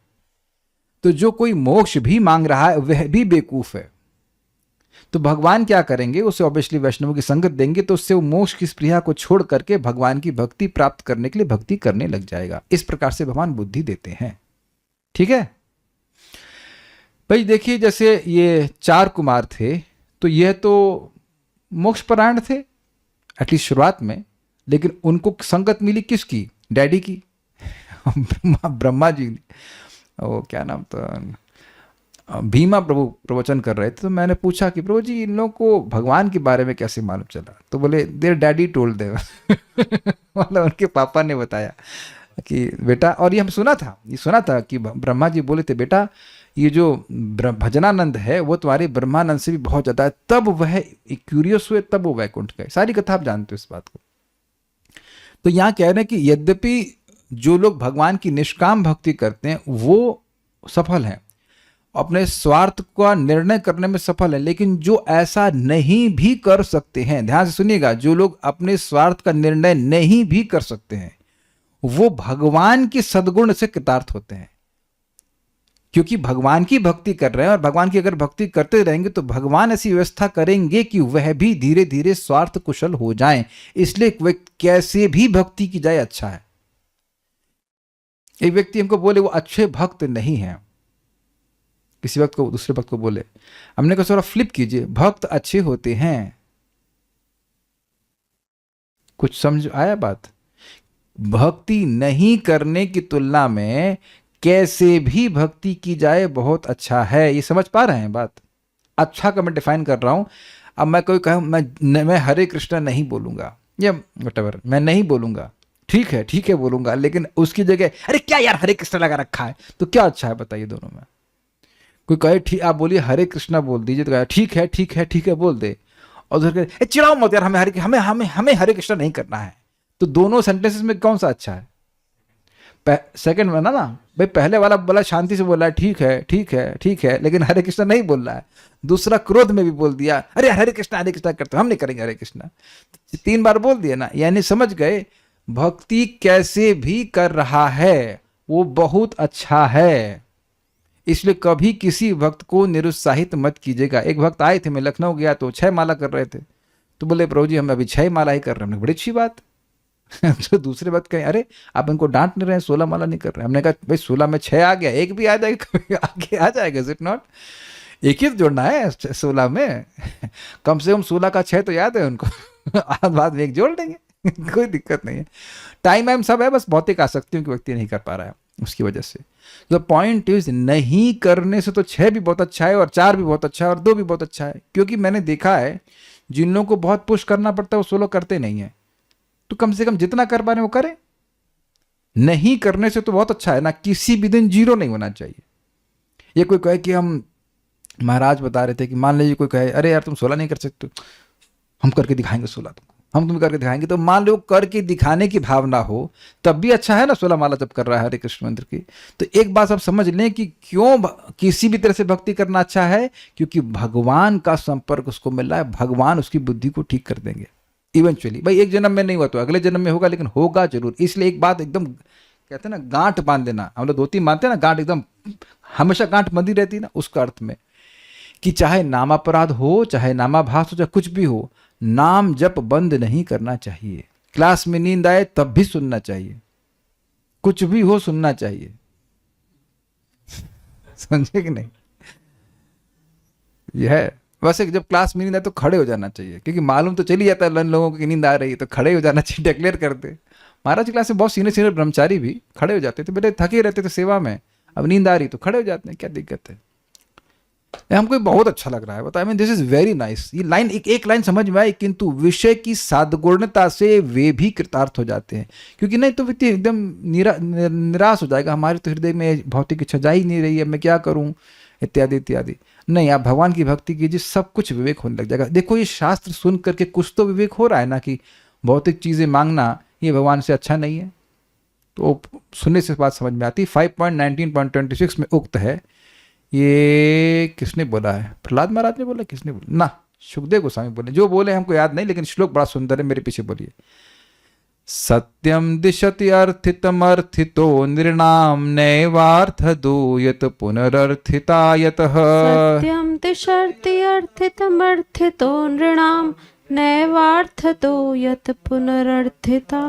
तो जो कोई मोक्ष भी मांग रहा है वह भी बेवकूफ है। तो भगवान क्या करेंगे? उसे ऑब्वियसली वैष्णवों की संगत देंगे, तो उससे वो मोक्ष की स्पृहा को छोड़ करके भगवान की भक्ति प्राप्त करने के लिए भक्ति करने लग जाएगा। इस प्रकार से भगवान बुद्धि देते हैं। ठीक है भाई। देखिए जैसे ये 4 कुमार थे, तो यह तो मोक्षपरायण थे एटलीस्ट शुरुआत में, लेकिन उनको संगत मिली किसकी? डैडी की ब्रह्मा जी ने। वो क्या नाम था, भीमा प्रभु प्रवचन कर रहे थे। तो मैंने पूछा कि प्रभु जी इन लोगों को भगवान के बारे में कैसे मालूम चला? तो बोले देयर डैडी टोल्ड देम मतलब उनके पापा ने बताया कि बेटा, और ये हम सुना था कि ब्रह्मा जी बोले थे बेटा ये जो भजनानंद है वो तुम्हारे ब्रह्मानंद से भी बहुत ज़्यादा है। तब वह क्यूरियस हुए, तब वो वैकुंठ गए। सारी कथा आप जानते हो इस बात को। तो यहाँ कह रहे हैं कि यद्यपि जो लोग भगवान की निष्काम भक्ति करते हैं वो सफल हैं, अपने स्वार्थ का निर्णय करने में सफल है, लेकिन जो ऐसा नहीं भी कर सकते हैं, ध्यान से सुनिएगा, जो लोग अपने स्वार्थ का निर्णय नहीं भी कर सकते हैं वो भगवान के सद्गुण से कृतार्थ होते हैं। क्योंकि भगवान की भक्ति कर रहे हैं, और भगवान की अगर भक्ति करते रहेंगे तो भगवान ऐसी व्यवस्था करेंगे कि वह भी धीरे धीरे स्वार्थ कुशल हो जाएं। इसलिए वह कैसे भी भक्ति की जाए अच्छा है। एक व्यक्ति हमको बोले वो अच्छे भक्त नहीं है, किसी वक्त को दूसरे भक्त को बोले, हमने कहा थोड़ा फ्लिप कीजिए, भक्त अच्छे होते हैं। कुछ समझ आया बात? भक्ति नहीं करने की तुलना में कैसे भी भक्ति की जाए बहुत अच्छा है। ये समझ पा रहे हैं बात? अच्छा का मैं डिफाइन कर रहा हूं। अब मैं कोई कहूं मैं हरे कृष्णा नहीं बोलूंगा या व्हाटएवर, मैं नहीं बोलूंगा, ठीक है बोलूंगा, लेकिन उसकी जगह अरे क्या यार हरे कृष्णा लगा रखा है, तो क्या अच्छा है बताइए दोनों में? कोई कहे ठीक, आप बोलिए हरे कृष्णा बोल दीजिए, तो कहे ठीक है बोल दे, और उधर कहे चिढ़ाओ मत यार, हमें हरे कृष्णा नहीं करना है। तो दोनों सेंटेंसेस में कौन सा अच्छा है? सेकंड में ना भाई, पहले वाला बोला शांति से बोला ठीक है ठीक है ठीक है, लेकिन हरे कृष्णा नहीं बोल रहा है। दूसरा क्रोध में भी बोल दिया, अरे हरे कृष्णा करते हम नहीं करेंगे हरे कृष्णा, 3 बार बोल दिया ना, यानी समझ गए भक्ति कैसे भी कर रहा है वो बहुत अच्छा है। इसलिए कभी किसी भक्त को निरुत्साहित मत कीजिएगा। एक भक्त आए थे, मैं लखनऊ गया तो 6 माला कर रहे थे, तो बोले प्रभु जी हम अभी 6 माला ही कर रहे हैं। हमने बड़ी अच्छी बात। तो दूसरे बात कहें, अरे आप इनको डांट नहीं रहे हैं, 16 माला नहीं कर रहे हैं। हमने कहा भाई 16 में 6 आ गया, एक भी आ जाएगा, कभी आगे आ जाएगा, इज इट नॉट? एक ही तो जोड़ना है 16 में। कम से कम 16 का 6 तो याद है उनको। आज बाद में एक जोड़ देंगे। कोई दिक्कत नहीं है, टाइम सब है, बस भौतिक आसक्तियों की व्यक्ति नहीं कर पा रहा है उसकी वजह से। द पॉइंट इज, नहीं करने से तो 6 भी बहुत अच्छा है और 4 भी बहुत अच्छा है और 2 भी बहुत अच्छा है। क्योंकि मैंने देखा है जिन लोगों को बहुत पुश करना पड़ता है वो 16 करते नहीं है। तो कम से कम जितना कर पा रहे वो करें। नहीं करने से तो बहुत अच्छा है ना, किसी भी दिन 0 नहीं होना चाहिए। ये कोई कहे कि हम, महाराज बता रहे थे कि मान लीजिए कोई कहे अरे यार तुम 16 नहीं कर सकते, हम करके दिखाएंगे 16 तुमको, हम तुम्हें करके दिखाएंगे। तो मान लो करके दिखाने की भावना हो तब भी अच्छा है ना, 16 माला जब कर रहा है हरे कृष्ण मंत्र की। तो एक बात आप समझ लें कि क्यों किसी भी तरह से भक्ति करना अच्छा है, क्योंकि भगवान का संपर्क उसको मिल रहा है, भगवान उसकी बुद्धि को ठीक कर देंगे इवेंचुअली। भाई एक जन्म में नहीं हुआ तो अगले जन्म में होगा, लेकिन होगा जरूर। इसलिए एक बात एकदम कहते हैं ना, गांठ बांध देना। हम लोग धोती मानते हैं ना, गांठ एकदम हमेशा गांठ बंधी रहती है ना, उसका अर्थ में कि चाहे नामापराध हो, चाहे नामाभास हो, चाहे कुछ भी हो, नाम जप बंद नहीं करना चाहिए। क्लास में नींद आए तब भी सुनना चाहिए, कुछ भी हो सुनना चाहिए। समझे कि नहीं? यह है। वैसे जब क्लास में नींद आए तो खड़े हो जाना चाहिए, क्योंकि मालूम तो चली जाता है लोगों को कि नींद आ रही है, तो खड़े हो जाना चाहिए, डिक्लेयर करते। महाराज की क्लास में बहुत सीनियर ब्रह्मचारी भी खड़े हो जाते थे, बेटे थके रहते थे सेवा में, अब नींद आ रही तो खड़े हो जाते हैं, क्या दिक्कत है? हमको बहुत अच्छा लग रहा है, बताया दिस इज वेरी नाइस। ये लाइन एक लाइन समझ में आई, किंतु विषय की साधगुणता से वे भी कृतार्थ हो जाते हैं। क्योंकि नहीं तो व्यक्ति एकदम निराश हो जाएगा, हमारे तो हृदय में भौतिक इच्छा जा ही नहीं रही है, मैं क्या करूं, इत्यादि इत्यादि। नहीं, आप भगवान की भक्ति कीजिए, सब कुछ विवेक होने लग जाएगा। देखो ये शास्त्र सुन करके कुछ तो विवेक हो रहा है ना, कि भौतिक चीजें मांगना ये भगवान से अच्छा नहीं है। तो सुनने से बात समझ में आती। 5.19.26 में उक्त है, ये किसने बोला है? प्रहलाद महाराज ने बोला, किसने बोला ना? सुखदेव गोस्वामी बोले, जो बोले हमको याद नहीं, लेकिन श्लोक बड़ा सुंदर है, मेरे पीछे बोलिए। सत्यम दिशति अर्थितमर्थितो नृणाम नैवार्थ दूयत पुनरर्थितायतः। सत्यम दिशति अर्थितमर्थितो नृणाम नैवार्थ दूयत पुनरर्थिता।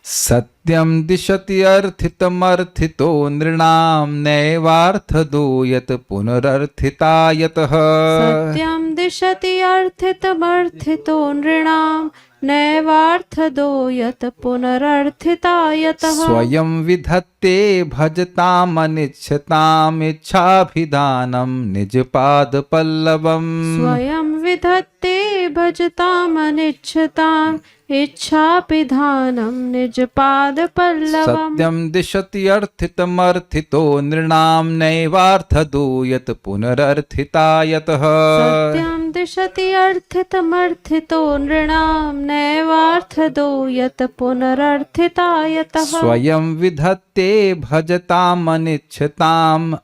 सत्यम दिशति अर्थितमर्थितो नृणाम नैवार्थ दूयत पुनरर्थितायतः। सत्यम दिशति अर्थितमर्थितो नृणाम नैवार्थ दूयत पुनरर्थितायतः। स्वयं विधत्ते भजताम अनिच्छताम इच्छाभिधानम निजपाद पल्लवम। स्वयं विधत्ते भजताम अनिच्छताम इच्छापिधानम निजपाद पल्लवम। सत्यम दिशति अर्थितमर्थितो नृणाम नैवार्थ दूयत पुनरर्थितायतः। सत्यं दिशति अर्थितमर्थितो नृणाम नैवार्थ दूयत पुनरर्थितायतः। स्वयं विधत्ते भजताम अनिच्छताम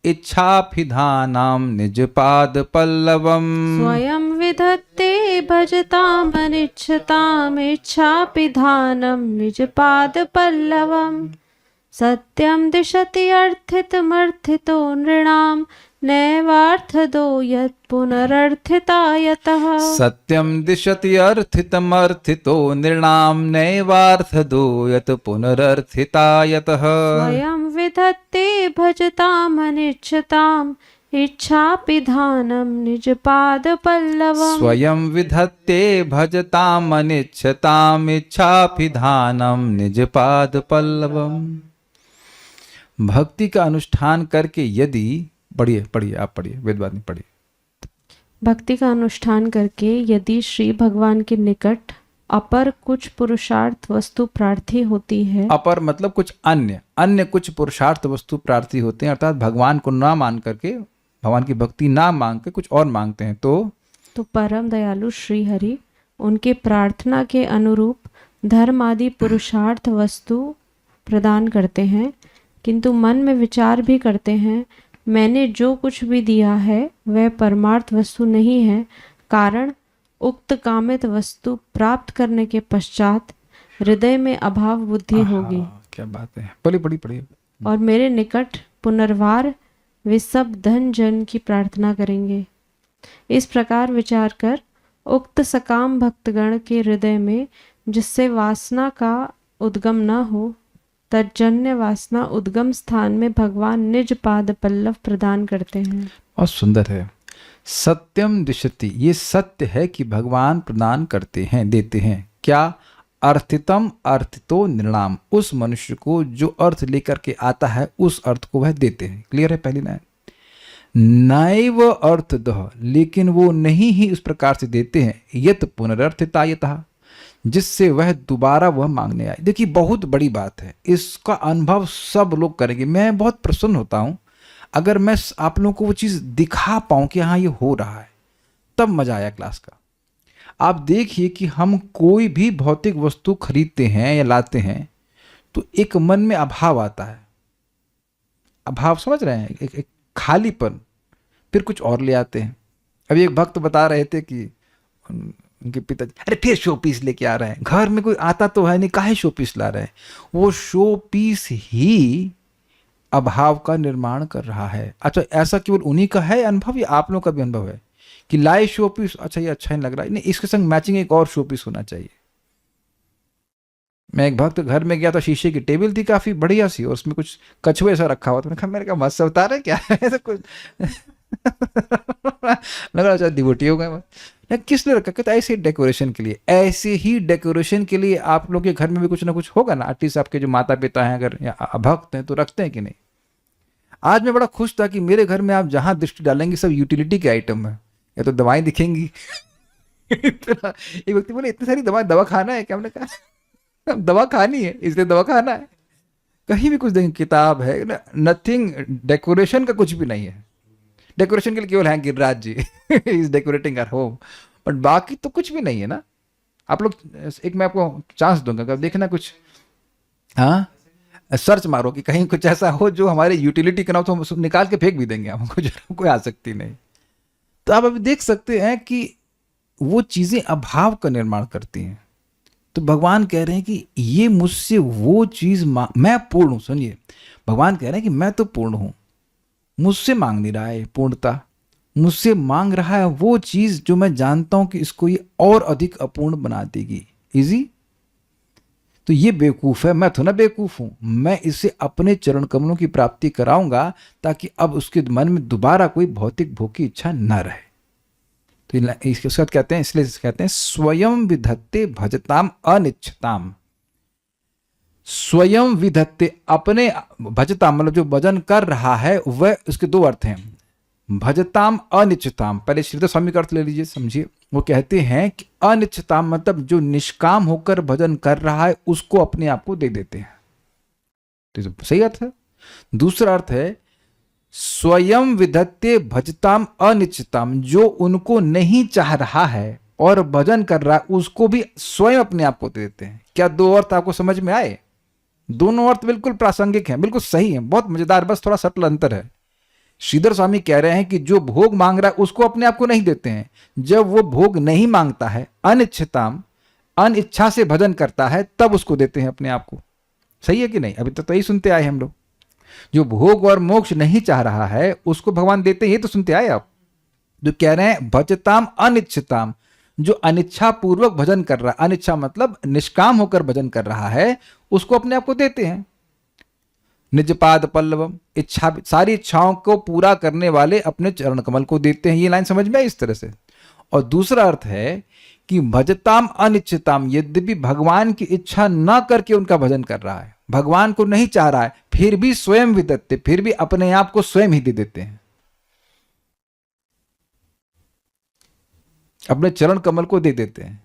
इच्छाभिधानाम निजपाद पल्लवम। स्वयं विधत्ते भजताम अनिच्छताम इच्छापिधानम निजपाद पल्लवम। सत्यं दिशति अर्थितमर्थितो नृणाम नैवार्थ दूयत पुनरर्थितायतः। सत्यम दिशति अर्थितमर्थितो नृणाम नैवार्थ दूयत पुनरर्थितायतः। स्वयं विधत्ते भजताम अनिच्छताम इच्छापिधानम निजपाद पल्लवम। स्वयं विधत्ते भजताम अनिच्छताम इच्छाभिधानम निजपाद पल्लवम। भक्ति का अनुष्ठान करके यदि, पढ़िए आप पढ़िए, वेदवाद नहीं पढ़िए। भक्ति का अनुष्ठान करके यदि श्री भगवान के निकट अपर कुछ पुरुषार्थ वस्तु प्रार्थी होती है। अपर मतलब कुछ अन्य कुछ पुरुषार्थ वस्तु प्रार्थी होते हैं, अर्थात भगवान को ना मान करके, भगवान की भक्ति ना मांग के कुछ और मांगते हैं, तो परम दयालु श्री हरि उनके प्रार्थना के अनुरूप धर्म आदि पुरुषार्थ वस्तु प्रदान करते हैं, किंतु मन में विचार भी करते हैं, मैंने जो कुछ भी दिया है वह परमार्थ वस्तु नहीं है, कारण उक्त कामित वस्तु प्राप्त करने के पश्चात हृदय में अभाव बुद्धि होगी क्या बात है, पढ़ी पढ़ी पढ़ी। और मेरे निकट पुनर्वार वे सब धन जन की प्रार्थना करेंगे। इस प्रकार विचार कर उक्त सकाम भक्तगण के हृदय में जिससे वासना का उद्गम न हो, तज्जन्य वासना उद्गम स्थान में भगवान निज पाद पल्लव प्रदान करते हैं। बहुत सुंदर है। सत्यम दिशति, ये सत्य है कि भगवान प्रदान करते हैं, देते हैं। क्या? अर्थितम अर्थितो निर्णाम, उस मनुष्य को जो अर्थ लेकर के आता है उस अर्थ को वह देते हैं। क्लियर है पहली लाइन? नैव अर्थदः, लेकिन वो नहीं ही उस प्रकार से देते हैं, यत पुनरर्थितायतः, जिससे वह दोबारा वह मांगने आए। देखिए बहुत बड़ी बात है, इसका अनुभव सब लोग करेंगे। मैं बहुत प्रसन्न होता हूं अगर मैं आप लोगों को वो चीज़ दिखा पाऊं कि हाँ ये हो रहा है, तब मजा आया क्लास का। आप देखिए कि हम कोई भी भौतिक वस्तु खरीदते हैं या लाते हैं तो एक मन में अभाव आता है। अभाव समझ रहे हैं? एक खालीपन, फिर कुछ और ले आते हैं। अभी एक भक्त बता रहे थे कि उनके पिताजी, अरे फिर शो पीस लेके आ रहे हैं, घर में कोई आता तो है नहीं, काहे शो पीस ला रहे हैं। वो शो पीस ही अभाव का निर्माण कर रहा है। अच्छा, ऐसा केवल उन्हीं का है अनुभव या आप लोगों का भी अनुभव है कि लाए शो पीस, अच्छा ये अच्छा नहीं लग रहा है, नहीं इसके संग मैचिंग एक और शो पीस होना चाहिए। मैं एक भक्त घर में गया तो शीशे की टेबल थी काफी बढ़िया सी, और उसमें कुछ कछुए सा रखा हुआ था। मैंने कहा, मेरे का मस्त अवतार है क्या ऐसा कुछ लग रहा अच्छा डिवोटी हो गए। किसने रखा? कहता ऐसे ही डेकोरेशन के लिए। ऐसे ही डेकोरेशन के लिए आप लोग के घर में भी कुछ ना कुछ होगा ना। एटलीस्ट आपके जो माता पिता हैं अगर या भक्त हैं तो रखते हैं कि नहीं। आज मैं बड़ा खुश था कि मेरे घर में आप जहां दृष्टि डालेंगे सब यूटिलिटी के आइटम है, या तो दवाएं दिखेंगी एक व्यक्ति बोले इतनी सारी दवा खाना है क्या? हमने कहा दवा खानी है इसलिए दवा खाना है। कहीं भी कुछ देखेंगे किताब है, नथिंग, डेकोरेशन का कुछ भी नहीं है। डेकोरेशन के लिए केवल हैं Giriraj ji is decorating our home, but बाकी तो कुछ भी नहीं है ना। आप लोग एक मैं आपको चांस दूंगा, अगर देखना कुछ, हाँ सर्च मारो कि कहीं कुछ ऐसा हो जो हमारे यूटिलिटी का ना हो तो हम निकाल के फेंक भी देंगे, हमको कोई आसक्ति नहीं। तो आप अभी देख सकते हैं कि वो चीजें अभाव का निर्माण करती हैं। तो भगवान कह रहे हैं कि ये मुझसे वो चीज मैं पूर्ण हूं। सुनिए, भगवान कह रहे हैं कि मैं तो पूर्ण हूं, मुझसे मांग नहीं रहा है पूर्णता, मुझसे मांग रहा है वो चीज जो मैं जानता हूं कि इसको ये और अधिक अपूर्ण बना देगी। इजी? तो ये बेवकूफ है, मैं तो ना बेवकूफ हूं, मैं इसे अपने चरण कमलों की प्राप्ति कराऊंगा ताकि अब उसके मन में दोबारा कोई भौतिक भोग की इच्छा न रहे। तो इसके साथ कहते हैं, इसलिए कहते हैं स्वयं विधत्ते भजताम अनिच्छताम। स्वयं विधत्ते, अपने भजताम मतलब जो भजन कर रहा है, वह उसके दो अर्थ हैं, भजताम अनिच्छताम। पहले श्रीधर स्वामी का अर्थ ले लीजिए, समझिए। वो कहते हैं कि अनिच्छताम मतलब जो निष्काम होकर भजन कर रहा है उसको अपने आप को दे देते हैं। तो सही अर्थ है। दूसरा अर्थ है स्वयं विधत्ते भजताम अनिच्छताम, जो उनको नहीं चाह रहा है और भजन कर रहा है उसको भी स्वयं अपने आप को दे देते हैं। क्या दो अर्थ आपको समझ में आए? दोनों अर्थ बिल्कुल प्रासंगिक हैं, बिल्कुल सही हैं, बहुत मजेदार, बस थोड़ा सटल अंतर है। श्रीधर स्वामी कह रहे हैं कि जो भोग मांग रहा है उसको अपने आप को नहीं देते हैं, जब वो भोग नहीं मांगता है, अनिच्छताम अनिच्छा से भजन करता है, तब उसको देते हैं अपने आप को। सही है कि नहीं? अभी तो यही सुनते आए हम लोग। जो भोग और मोक्ष नहीं चाह रहा है उसको भगवान देते हैं, ये तो सुनते आए आप। जो कह रहे हैं भजताम अनिच्छताम, जो अनिच्छा पूर्वक भजन कर रहा है, अनिच्छा मतलब निष्काम होकर भजन कर रहा है, उसको अपने आप को देते हैं। निजपाद पल्लवम, इच्छा सारी इच्छाओं को पूरा करने वाले अपने चरण कमल को देते हैं। ये लाइन समझ में आई इस तरह से। और दूसरा अर्थ है कि भजताम अनिच्छताम, यद्यपि भगवान की इच्छा न करके उनका भजन कर रहा है, भगवान को नहीं चाह रहा है, फिर भी स्वयं विदत्ते, फिर भी अपने आप को स्वयं ही दे देते हैं, अपने चरण कमल को दे देते हैं।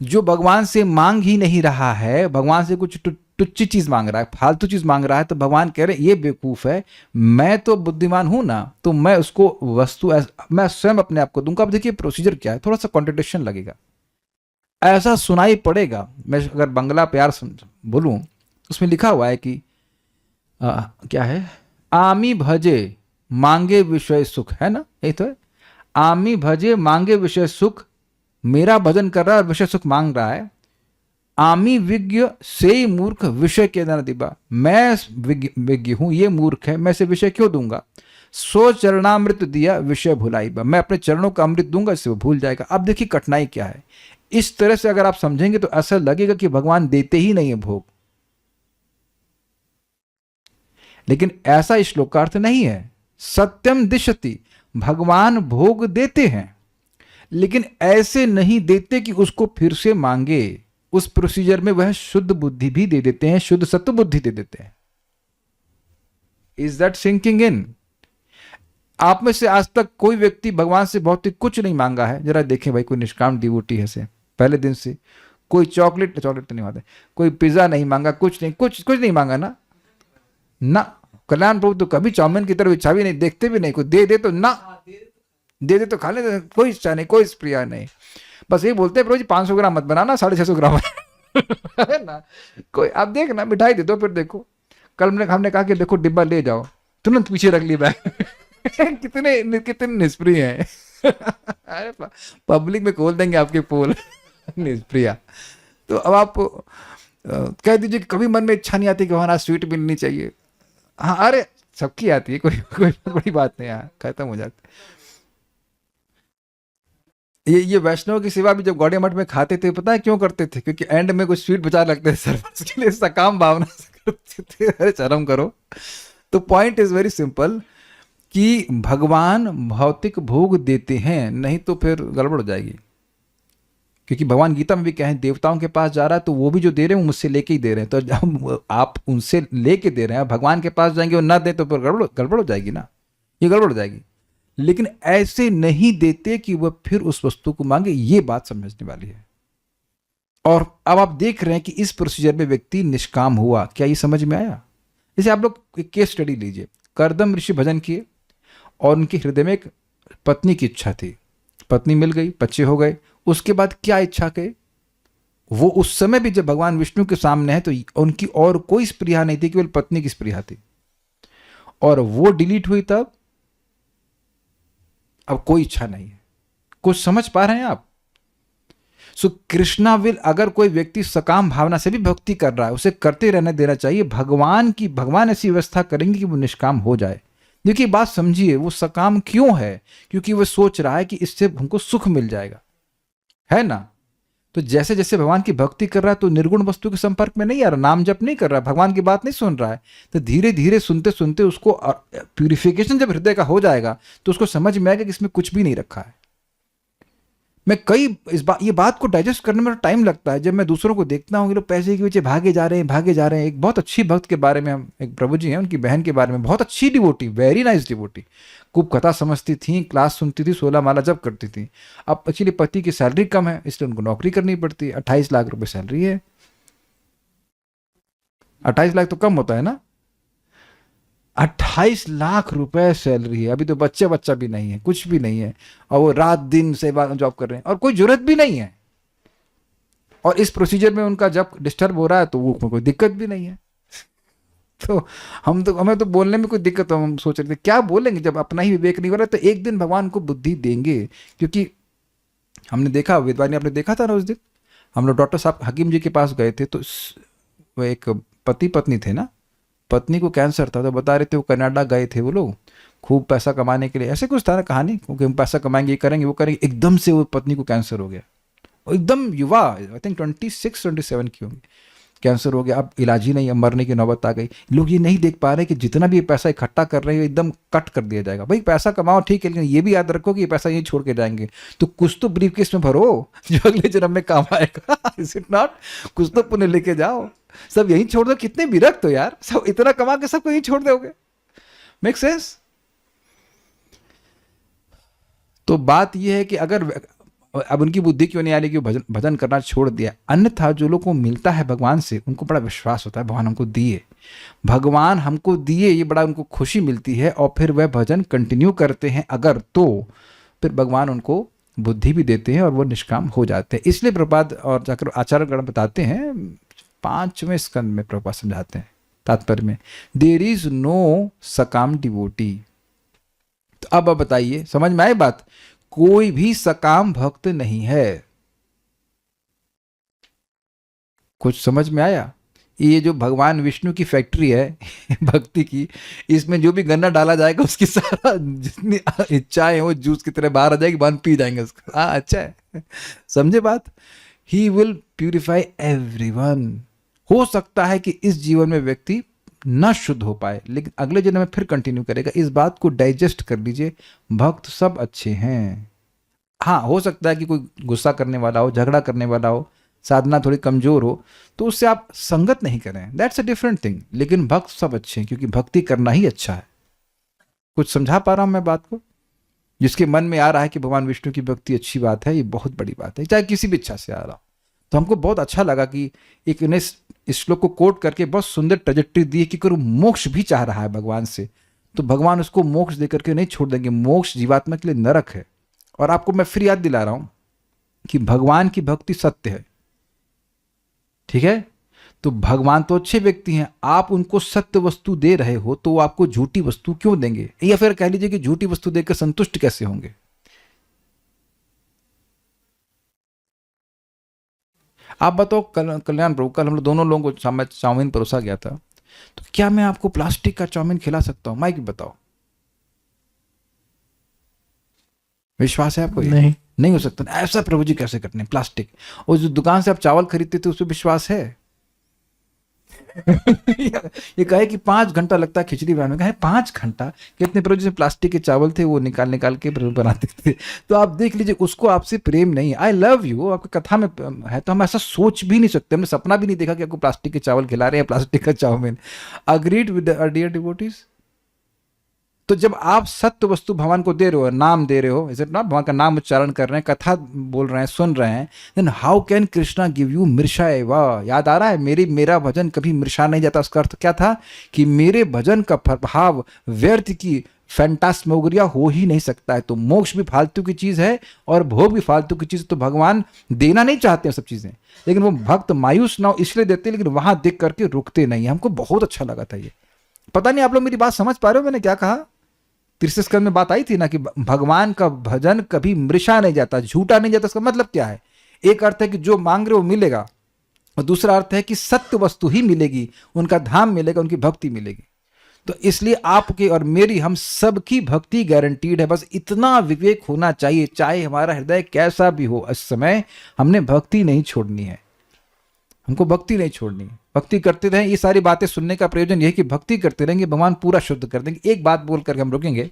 जो भगवान से मांग ही नहीं रहा है, भगवान से कुछ तुच्छ चीज मांग रहा है, फालतू चीज मांग रहा है, तो भगवान कह रहे ये बेवकूफ है, मैं तो बुद्धिमान हूं ना, तो मैं उसको वस्तु मैं स्वयं अपने आप को दूंगा। अब देखिए प्रोसीजर क्या है, थोड़ा सा कॉन्ट्रडिक्शन लगेगा। ऐसा सुनाई पड़ेगा। मैं अगर बंगला प्यार बोलूं, उसमें लिखा हुआ है कि क्या है, आमी भजे मांगे विषय सुख, है ना, यही तो है। आमी भजे मांगे विषय सुख, मेरा भजन कर रहा है और विषय सुख मांग रहा है। आमी विज्ञ से मूर्ख विषय के न दिबा, मैं विज्ञ हूं, ये मूर्ख है, मैं से विषय क्यों दूंगा। सो चरणामृत दिया विषय भुलाई बा, मैं अपने चरणों का अमृत दूंगा, इससे वो भूल जाएगा। अब देखिए कठिनाई क्या है। इस तरह से अगर आप समझेंगे तो ऐसा लगेगा कि भगवान देते ही नहीं है भोग, लेकिन ऐसा इस श्लोक का अर्थ नहीं है। सत्यम दिशति, भगवान भोग देते हैं, लेकिन ऐसे नहीं देते कि उसको फिर से मांगे। उस प्रोसीजर में वह शुद्ध बुद्धि भी दे देते हैं, शुद्ध सत्व बुद्धि दे देते हैं। Is that sinking in? आप में से आज तक कोई व्यक्ति भगवान से भौतिक कुछ नहीं मांगा है? जरा देखें भाई, कोई निष्काम डिवोटी है से पहले दिन से कोई चॉकलेट तो नहीं मांगा, कोई पिज्जा नहीं मांगा, कुछ नहीं मांगा ना। ना, कल्याण प्रभु तो कभी चाउमीन की तरफ इच्छा भी नहीं, देखते भी नहीं। कोई दे दे तो ना, दे दे तो खा ले, कोई इच्छा नहीं, कोई प्रिया नहीं। बस ये बोलते हैं प्रभु जी 500 ग्राम मत बनाना, 650 ग्राम है ना। कोई आप देख ना, मिठाई दे दो, फिर देखो। कल हमने कहा कि देखो डिब्बा ले जाओ, तुरंत पीछे रख ली बैग। कितने निष्प्रिय हैं। अरे पब्लिक में खोल देंगे आपके पोल। निष्प्रिया। तो अब आप कह दीजिए कि कभी मन में इच्छा नहीं आती कि वहां स्वीट मिलनी चाहिए। हाँ, अरे सबकी आती है, कोई बड़ी बात नहीं, यहाँ खत्म हो जाती। ये वैष्णव की सेवा भी जब गौड़िया मठ में खाते थे, पता है क्यों करते थे? क्योंकि एंड में कुछ स्वीट बचा रखते थे सर्विस के लिए, सकाम भावना से करते थे। अरे शर्म करो। तो पॉइंट इज वेरी सिंपल कि भगवान भौतिक भोग देते हैं, नहीं तो फिर गड़बड़ हो जाएगी। क्योंकि भगवान गीता में भी कहें, देवताओं के पास जा रहा है तो वो भी जो दे रहे हैं वो मुझसे लेके ही दे रहे हैं। तो जब आप उनसे लेके दे रहे हैं, भगवान के पास जाएंगे और ना दे तो फिर गड़बड़ हो जाएगी ना, ये गड़बड़ हो जाएगी। लेकिन ऐसे नहीं देते कि वह फिर उस वस्तु को मांगे, ये बात समझने वाली है। और अब आप देख रहे हैं कि इस प्रोसीजर में व्यक्ति निष्काम हुआ। क्या ये समझ में आया? जैसे आप लोग एक केस स्टडी लीजिए। कर्दम ऋषि भजन किए और उनके हृदय में एक पत्नी की इच्छा थी, पत्नी मिल गई, बच्चे हो गए। उसके बाद क्या इच्छा के, वो उस समय भी जब भगवान विष्णु के सामने है तो उनकी और कोई स्पृहा नहीं थी, केवल पत्नी की स्पृहा थी। और वो डिलीट हुई तब, अब कोई इच्छा नहीं है। कुछ समझ पा रहे हैं आप? सो कृष्णा विल, अगर कोई व्यक्ति सकाम भावना से भी भक्ति कर रहा है, उसे करते रहने देना चाहिए। भगवान ऐसी व्यवस्था करेंगे कि वो निष्काम हो जाए। देखिए बात समझिए, वो सकाम क्यों है? क्योंकि वो सोच रहा है कि इससे हमको सुख मिल जाएगा, है ना। तो जैसे जैसे भगवान की भक्ति कर रहा है तो निर्गुण वस्तु के संपर्क में नहीं आ रहा, नाम जप नहीं कर रहा, भगवान की बात नहीं सुन रहा है। तो धीरे धीरे सुनते सुनते उसको प्यूरिफिकेशन जब हृदय का हो जाएगा तो उसको समझ में आएगा कि इसमें कुछ भी नहीं रखा है। मैं ये बात को डाइजेस्ट करने में टाइम लगता है। जब मैं दूसरों को देखता हूँ कि लोग पैसे के पीछे भागे जा रहे हैं। एक बहुत अच्छी भक्त के बारे में, हम एक प्रभु जी हैं, उनकी बहन के बारे में, बहुत अच्छी डिवोटी, वेरी नाइस डिवोटी, खूब कथा समझती थी, क्लास सुनती थी, 16 माला जप करती थी। अब एक्चुअली पति की सैलरी कम है, इसलिए उनको नौकरी करनी पड़ती है। 28 लाख रुपए सैलरी है। 28 लाख तो कम होता है ना। 28 लाख रुपए सैलरी है। अभी तो बच्चा भी नहीं है, कुछ भी नहीं है, और वो रात दिन सेवा जॉब कर रहे हैं और कोई जरूरत भी नहीं है। और इस प्रोसीजर में उनका जब डिस्टर्ब हो रहा है तो वो कोई दिक्कत भी नहीं है। तो हमें तो बोलने में कोई दिक्कत हो, हम सोच रहे थे क्या बोलेंगे जब अपना ही विवेक नहीं हो रहा। तो एक दिन भगवान को बुद्धि देंगे। क्योंकि हमने देखा, विद्वानी आपने देखा था ना उस दिन, हम लोग डॉक्टर साहब हकीम जी के पास गए थे। तो वो एक पति पत्नी थे ना, पत्नी को कैंसर था, तो बता रहे थे वो कनाडा गए थे वो लोग खूब पैसा कमाने के लिए, ऐसे कुछ था ना कहानी, क्योंकि हम पैसा कमाएंगे, ये करेंगे वो करेंगे। एकदम से वो पत्नी को कैंसर हो गया, एकदम युवा, आई थिंक 26-27 की होंगी, कैंसर हो गया। अब इलाज ही नहीं, अब मरने की नौबत आ गई। लोग ये नहीं देख पा रहे कि जितना भी ये पैसा इकट्ठा कर रहे हैं एकदम कट कर दिया जाएगा। भाई पैसा कमाओ ठीक है, लेकिन ये भी याद रखो कि ये पैसा यहीं छोड़ के जाएंगे, तो कुछ तो ब्रीफकेस में भरो जो अगले जन्म में काम आएगा। Is it not? कुछ तो पुण्य लेके जाओ, सब यहीं छोड़ दो। कितने विरक्त हो यार, सब इतना कमा के सबको यहीं छोड़ दोगे? Make sense? तो बात यह है कि अगर अब उनकी बुद्धि क्यों नहीं आ रही कि भजन करना छोड़ दिया। अन्यथा जो लोगों को मिलता है भगवान से, उनको बड़ा विश्वास होता है भगवान हमको दिए, ये बड़ा उनको खुशी मिलती है, और फिर वह भजन कंटिन्यू करते हैं अगर, तो फिर भगवान उनको बुद्धि भी देते हैं और वो निष्काम हो जाते हैं। इसलिए प्रभुपाद और जाकर आचार्यगण बताते हैं 5वें स्कंद में, प्रभुपाद समझाते हैं तात्पर्य में, देयर इज नो सकाम डिवोटी। तो अब बताइए, समझ में आई बात? कोई भी सकाम भक्त नहीं है। कुछ समझ में आया? ये जो भगवान विष्णु की फैक्ट्री है भक्ति की, इसमें जो भी गन्ना डाला जाएगा उसकी सारा जितनी इच्छाएं हैं वो जूस की तरह बाहर आ जाएगी, बाहर पी जाएंगे उसको। हाँ, अच्छा है, समझे बात? He will purify everyone. हो सकता है कि इस जीवन में व्यक्ति न शुद्ध हो पाए, लेकिन अगले जन्म में फिर कंटिन्यू करेगा। इस बात को डाइजेस्ट कर लीजिए, भक्त सब अच्छे हैं। हाँ, हो सकता है कि कोई गुस्सा करने वाला हो, झगड़ा करने वाला हो, साधना थोड़ी कमजोर हो, तो उससे आप संगत नहीं करें, दैट्स अ डिफरेंट थिंग। लेकिन भक्त सब अच्छे हैं, क्योंकि भक्ति करना ही अच्छा है। कुछ समझा पा रहा हूं मैं बात को? जिसके मन में आ रहा है कि भगवान विष्णु की भक्ति अच्छी बात है, ये बहुत बड़ी बात है, चाहे किसी भी इच्छा से आ रहा हो। तो हमको बहुत अच्छा लगा कि एक ने इस श्लोक को कोट करके बहुत सुंदर ट्रेजेक्टरी दी है कि अगर मोक्ष भी चाह रहा है भगवान से, तो भगवान उसको मोक्ष दे करके नहीं छोड़ देंगे। मोक्ष जीवात्मा के लिए नरक है। और आपको मैं फिर याद दिला रहा हूं कि भगवान की भक्ति सत्य है, ठीक है? तो भगवान तो अच्छे व्यक्ति हैं, आप उनको सत्य वस्तु दे रहे हो, तो वो आपको झूठी वस्तु क्यों देंगे? या फिर कह लीजिए कि झूठी वस्तु देकर संतुष्ट कैसे होंगे? आप बताओ, कल्याण प्रभु, कल हम लोग दोनों लोगों को चाउमीन परोसा गया था, तो क्या मैं आपको प्लास्टिक का चाउमीन खिला सकता हूं? माइक बताओ, विश्वास है आपको? नहीं। नहीं हो सकता। ऐसा प्रभु जी कैसे करते हैं? प्लास्टिक, और जो दुकान से आप चावल खरीदते थे उस पर विश्वास है? ये कहे कि 5 घंटा लगता है खिचड़ी बनाने में, कहे 5 घंटा? कितने प्रभु जी से प्लास्टिक के चावल थे वो निकाल के प्रभु बनाते थे। तो आप देख लीजिए, उसको आपसे प्रेम नहीं। आई लव यू आपकी कथा में है, तो हम ऐसा सोच भी नहीं सकते, हमने सपना भी नहीं देखा कि आपको प्लास्टिक के चावल खिला रहे हैं, प्लास्टिक का chowmein. Agreed with dear devotees. तो जब आप सत्य वस्तु भगवान को दे रहे हो, नाम दे रहे हो, इज इट नॉट? भगवान का नाम उच्चारण कर रहे हैं, कथा बोल रहे हैं, सुन रहे हैं, then how can Krishna give you मृषा एवा? याद आ रहा है, मेरा भजन कभी मृषा नहीं जाता। उसका अर्थ क्या था? कि मेरे भजन का प्रभाव व्यर्थ की फैंटास्मोगरिया हो ही नहीं सकता है। तो मोक्ष भी फालतू की चीज है और भोग भी फालतू की चीज। तो भगवान देना नहीं चाहते हैं सब चीजें, लेकिन वो भक्त मायूस ना हो इसलिए देते, लेकिन वहां देख करके रुकते नहीं। हमको बहुत अच्छा लगा था ये। पता नहीं आप लोग मेरी बात समझ पा रहे हो मैंने क्या कहा? 33 स्कंद में बात आई थी ना कि भगवान का भजन कभी मृषा नहीं जाता, झूठा नहीं जाता। इसका मतलब क्या है? एक अर्थ है कि जो मांग रहे हो मिलेगा, और दूसरा अर्थ है कि सत्य वस्तु ही मिलेगी, उनका धाम मिलेगा, उनकी भक्ति मिलेगी। तो इसलिए आपके और मेरी, हम सबकी भक्ति गारंटीड है। बस इतना विवेक होना चाहिए, चाहे हमारा हृदय कैसा भी हो, इस समय हमने भक्ति नहीं छोड़नी है, हमको भक्ति नहीं छोड़नी है। भक्ति करते रहें। ये सारी बातें सुनने का प्रयोजन यह है कि भक्ति करते रहेंगे, भगवान पूरा शुद्ध कर देंगे। एक बात बोल करके हम रुकेंगे।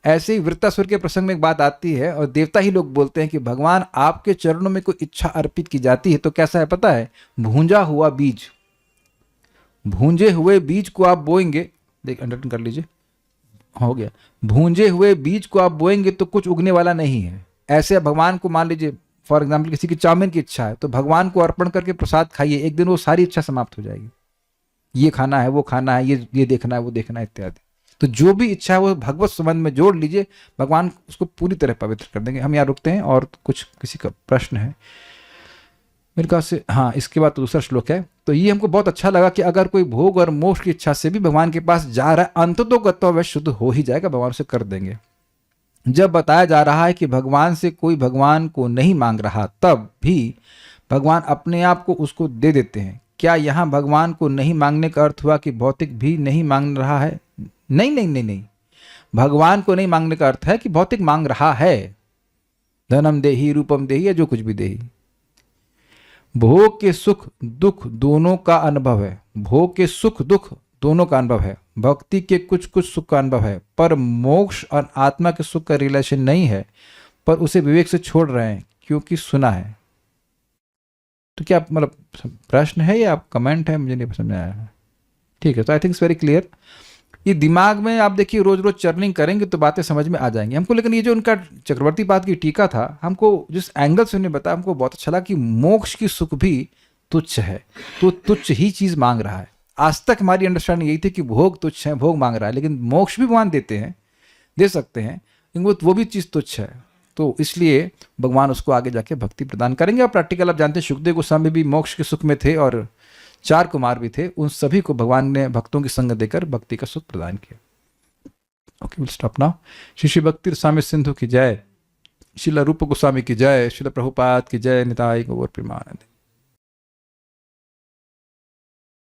ऐसे ही वृत्तासुर के प्रसंग में एक बात आती है, और देवता ही लोग बोलते हैं कि भगवान आपके चरणों में कोई इच्छा अर्पित की जाती है तो कैसा है पता है? भूंजा हुआ बीज, भूंजे हुए बीज को आप बोएंगे, देख अंडरस्टैंड कर लीजिए, हो गया। भूंजे हुए बीज को आप बोएंगे तो कुछ उगने वाला नहीं है। ऐसे भगवान को मान लीजिए, फॉर एग्जाम्पल किसी की चाउमीन की इच्छा है, तो भगवान को अर्पण करके प्रसाद खाइए, एक दिन वो सारी इच्छा समाप्त हो जाएगी। ये खाना है, वो खाना है, ये देखना है, वो देखना है, इत्यादि। तो जो भी इच्छा है वो भगवत संबंध में जोड़ लीजिए, भगवान उसको पूरी तरह पवित्र कर देंगे। हम यहाँ रुकते हैं, और कुछ किसी का प्रश्न है मेरे ख्याल से? हाँ, इसके बाद तो दूसरा श्लोक है। तो ये हमको बहुत अच्छा लगा कि अगर कोई भोग और मोक्ष की इच्छा से भी भगवान के पास जा रहा है, अंततोगत्वा वह शुद्ध हो ही जाएगा, भगवान उसे कर देंगे। जब बताया जा रहा है कि भगवान से कोई भगवान को नहीं मांग रहा, तब भी भगवान अपने आप को उसको दे देते हैं। क्या यहाँ भगवान को नहीं मांगने का अर्थ हुआ कि भौतिक भी नहीं मांग रहा है? नहीं नहीं नहीं नहीं, भगवान को नहीं मांगने का अर्थ है कि भौतिक मांग रहा है। धनम देही, रूपम देही, या जो कुछ भी देही। भोग के सुख दुख दोनों का अनुभव है, भोग के सुख दुख दोनों का अनुभव है। भक्ति के कुछ कुछ सुख का अनुभव है, पर मोक्ष और आत्मा के सुख का रिलेशन नहीं है, पर उसे विवेक से छोड़ रहे हैं क्योंकि सुना है। तो क्या मतलब प्रश्न है या आप कमेंट है? मुझे नहीं समझ आया है। ठीक है, तो I think it's very clear. ये दिमाग में आप देखिए, रोज रोज चर्निंग करेंगे तो बातें समझ में आ जाएंगी हमको। लेकिन ये जो उनका चक्रवर्ती पाद की टीका था, हमको जिस एंगल से उन्होंने बताया, हमको बहुत अच्छा लगा कि मोक्ष की सुख भी तुच्छ है, तो तुच्छ ही चीज मांग रहा है। आज तक हमारी अंडरस्टैंडिंग यही थी कि भोग तुच्छ है, भोग मांग रहा है, लेकिन मोक्ष भी भगवान देते हैं, दे सकते हैं, लेकिन वो भी चीज तुच्छ है। तो इसलिए भगवान उसको आगे जाके भक्ति प्रदान करेंगे। और प्रैक्टिकल आप जानते हैं, सुखदेव गोस्वामी भी मोक्ष के सुख में थे और 4 कुमार भी थे, उन सभी को भगवान ने भक्तों की संग देकर भक्ति का सुख प्रदान किया। Okay, will stop now. Shri भक्ति रसामृत सिंधु की जय, श्रील रूप गोस्वामी की जय, श्रील प्रभुपाद की जय, निताई गौर प्रेमानंद।